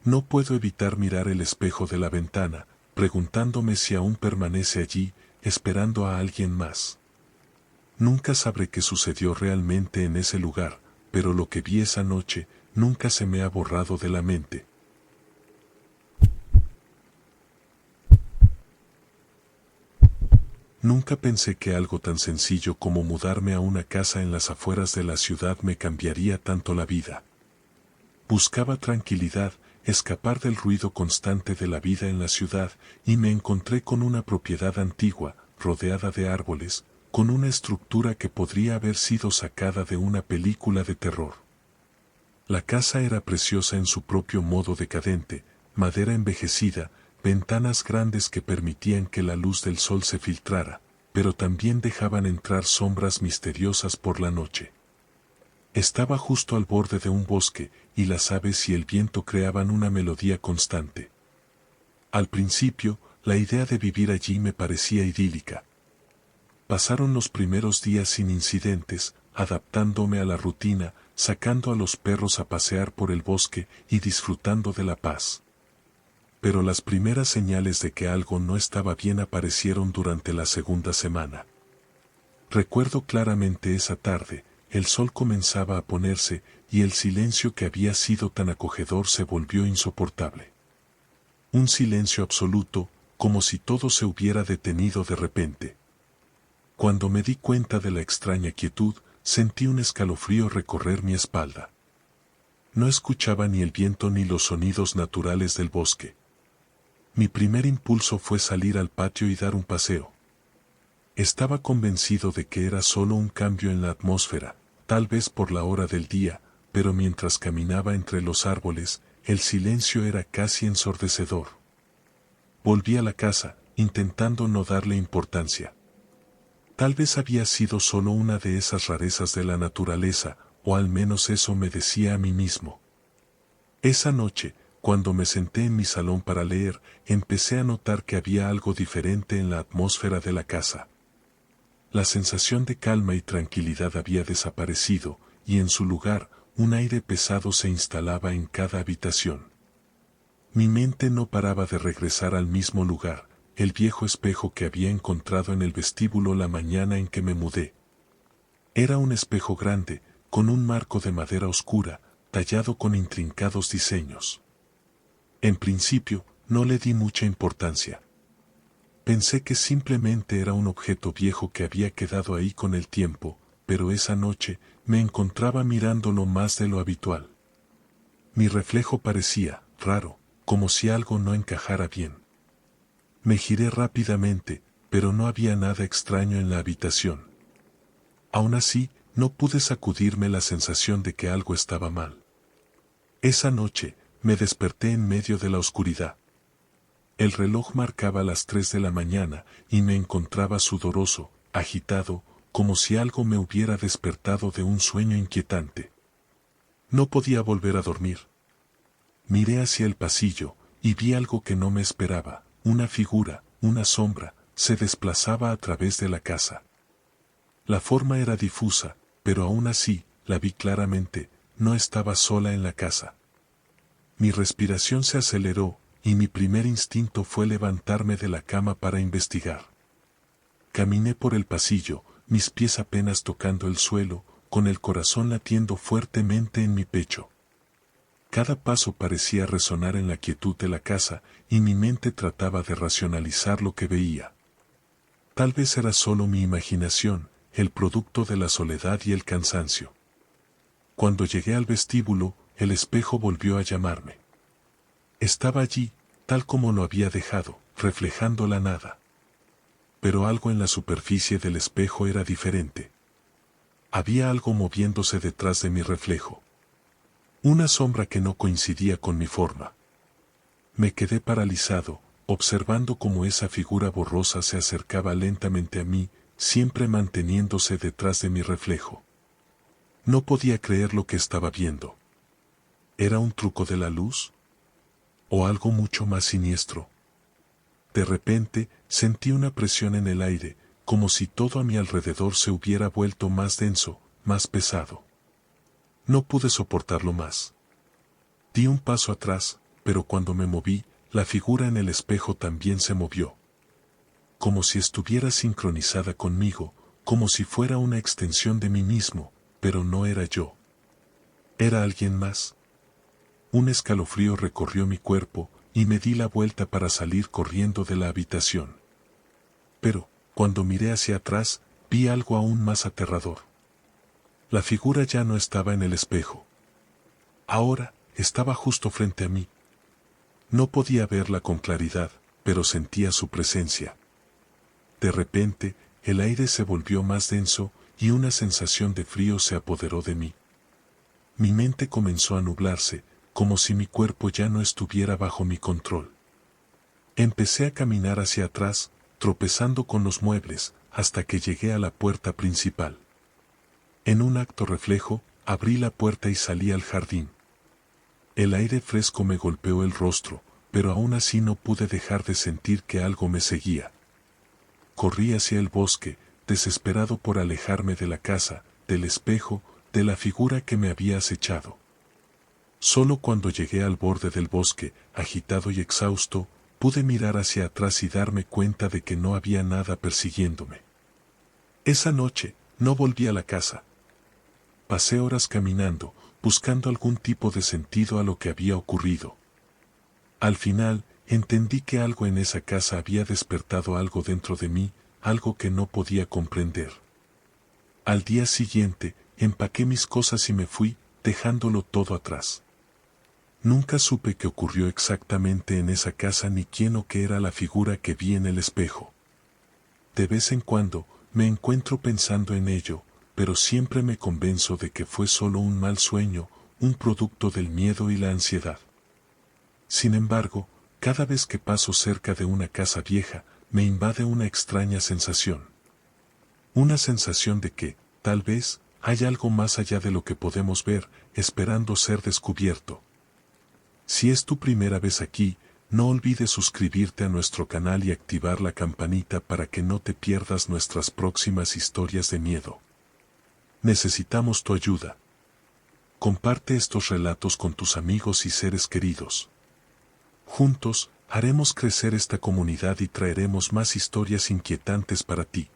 No puedo evitar mirar el espejo de la ventana, preguntándome si aún permanece allí, esperando a alguien más. Nunca sabré qué sucedió realmente en ese lugar, pero lo que vi esa noche nunca se me ha borrado de la mente. Nunca pensé que algo tan sencillo como mudarme a una casa en las afueras de la ciudad me cambiaría tanto la vida. Buscaba tranquilidad, escapar del ruido constante de la vida en la ciudad, y me encontré con una propiedad antigua, rodeada de árboles, con una estructura que podría haber sido sacada de una película de terror. La casa era preciosa en su propio modo decadente, madera envejecida, ventanas grandes que permitían que la luz del sol se filtrara, pero también dejaban entrar sombras misteriosas por la noche. Estaba justo al borde de un bosque, y las aves y el viento creaban una melodía constante. Al principio, la idea de vivir allí me parecía idílica. Pasaron los primeros días sin incidentes, adaptándome a la rutina, sacando a los perros a pasear por el bosque y disfrutando de la paz. Pero las primeras señales de que algo no estaba bien aparecieron durante la segunda semana. Recuerdo claramente esa tarde, el sol comenzaba a ponerse, y el silencio que había sido tan acogedor se volvió insoportable. Un silencio absoluto, como si todo se hubiera detenido de repente. Cuando me di cuenta de la extraña quietud, sentí un escalofrío recorrer mi espalda. No escuchaba ni el viento ni los sonidos naturales del bosque. Mi primer impulso fue salir al patio y dar un paseo. Estaba convencido de que era solo un cambio en la atmósfera, tal vez por la hora del día, pero mientras caminaba entre los árboles, el silencio era casi ensordecedor. Volví a la casa, intentando no darle importancia. Tal vez había sido solo una de esas rarezas de la naturaleza, o al menos eso me decía a mí mismo. Esa noche, cuando me senté en mi salón para leer, empecé a notar que había algo diferente en la atmósfera de la casa. La sensación de calma y tranquilidad había desaparecido, y en su lugar, un aire pesado se instalaba en cada habitación. Mi mente no paraba de regresar al mismo lugar, el viejo espejo que había encontrado en el vestíbulo la mañana en que me mudé. Era un espejo grande, con un marco de madera oscura, tallado con intrincados diseños. En principio, no le di mucha importancia. Pensé que simplemente era un objeto viejo que había quedado ahí con el tiempo, pero esa noche me encontraba mirándolo más de lo habitual. Mi reflejo parecía raro, como si algo no encajara bien. Me giré rápidamente, pero no había nada extraño en la habitación. Aún así, no pude sacudirme la sensación de que algo estaba mal. Esa noche, me desperté en medio de la oscuridad. El reloj marcaba las 3 de la mañana y me encontraba sudoroso, agitado, como si algo me hubiera despertado de un sueño inquietante. No podía volver a dormir. Miré hacia el pasillo y vi algo que no me esperaba. Una figura, una sombra, se desplazaba a través de la casa. La forma era difusa, pero aún así, la vi claramente, no estaba sola en la casa. Mi respiración se aceleró, y mi primer instinto fue levantarme de la cama para investigar. Caminé por el pasillo, mis pies apenas tocando el suelo, con el corazón latiendo fuertemente en mi pecho. Cada paso parecía resonar en la quietud de la casa, y mi mente trataba de racionalizar lo que veía. Tal vez era solo mi imaginación, el producto de la soledad y el cansancio. Cuando llegué al vestíbulo, el espejo volvió a llamarme. Estaba allí, tal como lo había dejado, reflejando la nada. Pero algo en la superficie del espejo era diferente. Había algo moviéndose detrás de mi reflejo. Una sombra que no coincidía con mi forma. Me quedé paralizado, observando cómo esa figura borrosa se acercaba lentamente a mí, siempre manteniéndose detrás de mi reflejo. No podía creer lo que estaba viendo. ¿Era un truco de la luz? ¿O algo mucho más siniestro? De repente, sentí una presión en el aire, como si todo a mi alrededor se hubiera vuelto más denso, más pesado. No pude soportarlo más. Di un paso atrás, pero cuando me moví, la figura en el espejo también se movió. Como si estuviera sincronizada conmigo, como si fuera una extensión de mí mismo, pero no era yo. Era alguien más. Un escalofrío recorrió mi cuerpo, y me di la vuelta para salir corriendo de la habitación. Pero, cuando miré hacia atrás, vi algo aún más aterrador. La figura ya no estaba en el espejo. Ahora, estaba justo frente a mí. No podía verla con claridad, pero sentía su presencia. De repente, el aire se volvió más denso, y una sensación de frío se apoderó de mí. Mi mente comenzó a nublarse, como si mi cuerpo ya no estuviera bajo mi control. Empecé a caminar hacia atrás, tropezando con los muebles, hasta que llegué a la puerta principal. En un acto reflejo, abrí la puerta y salí al jardín. El aire fresco me golpeó el rostro, pero aún así no pude dejar de sentir que algo me seguía. Corrí hacia el bosque, desesperado por alejarme de la casa, del espejo, de la figura que me había acechado. Solo cuando llegué al borde del bosque, agitado y exhausto, pude mirar hacia atrás y darme cuenta de que no había nada persiguiéndome. Esa noche, no volví a la casa. Pasé horas caminando, buscando algún tipo de sentido a lo que había ocurrido. Al final, entendí que algo en esa casa había despertado algo dentro de mí, algo que no podía comprender. Al día siguiente, empaqué mis cosas y me fui, dejándolo todo atrás. Nunca supe qué ocurrió exactamente en esa casa ni quién o qué era la figura que vi en el espejo. De vez en cuando, me encuentro pensando en ello, pero siempre me convenzo de que fue solo un mal sueño, un producto del miedo y la ansiedad. Sin embargo, cada vez que paso cerca de una casa vieja, me invade una extraña sensación. Una sensación de que, tal vez, hay algo más allá de lo que podemos ver, esperando ser descubierto. Si es tu primera vez aquí, no olvides suscribirte a nuestro canal y activar la campanita para que no te pierdas nuestras próximas historias de miedo. Necesitamos tu ayuda. Comparte estos relatos con tus amigos y seres queridos. Juntos, haremos crecer esta comunidad y traeremos más historias inquietantes para ti.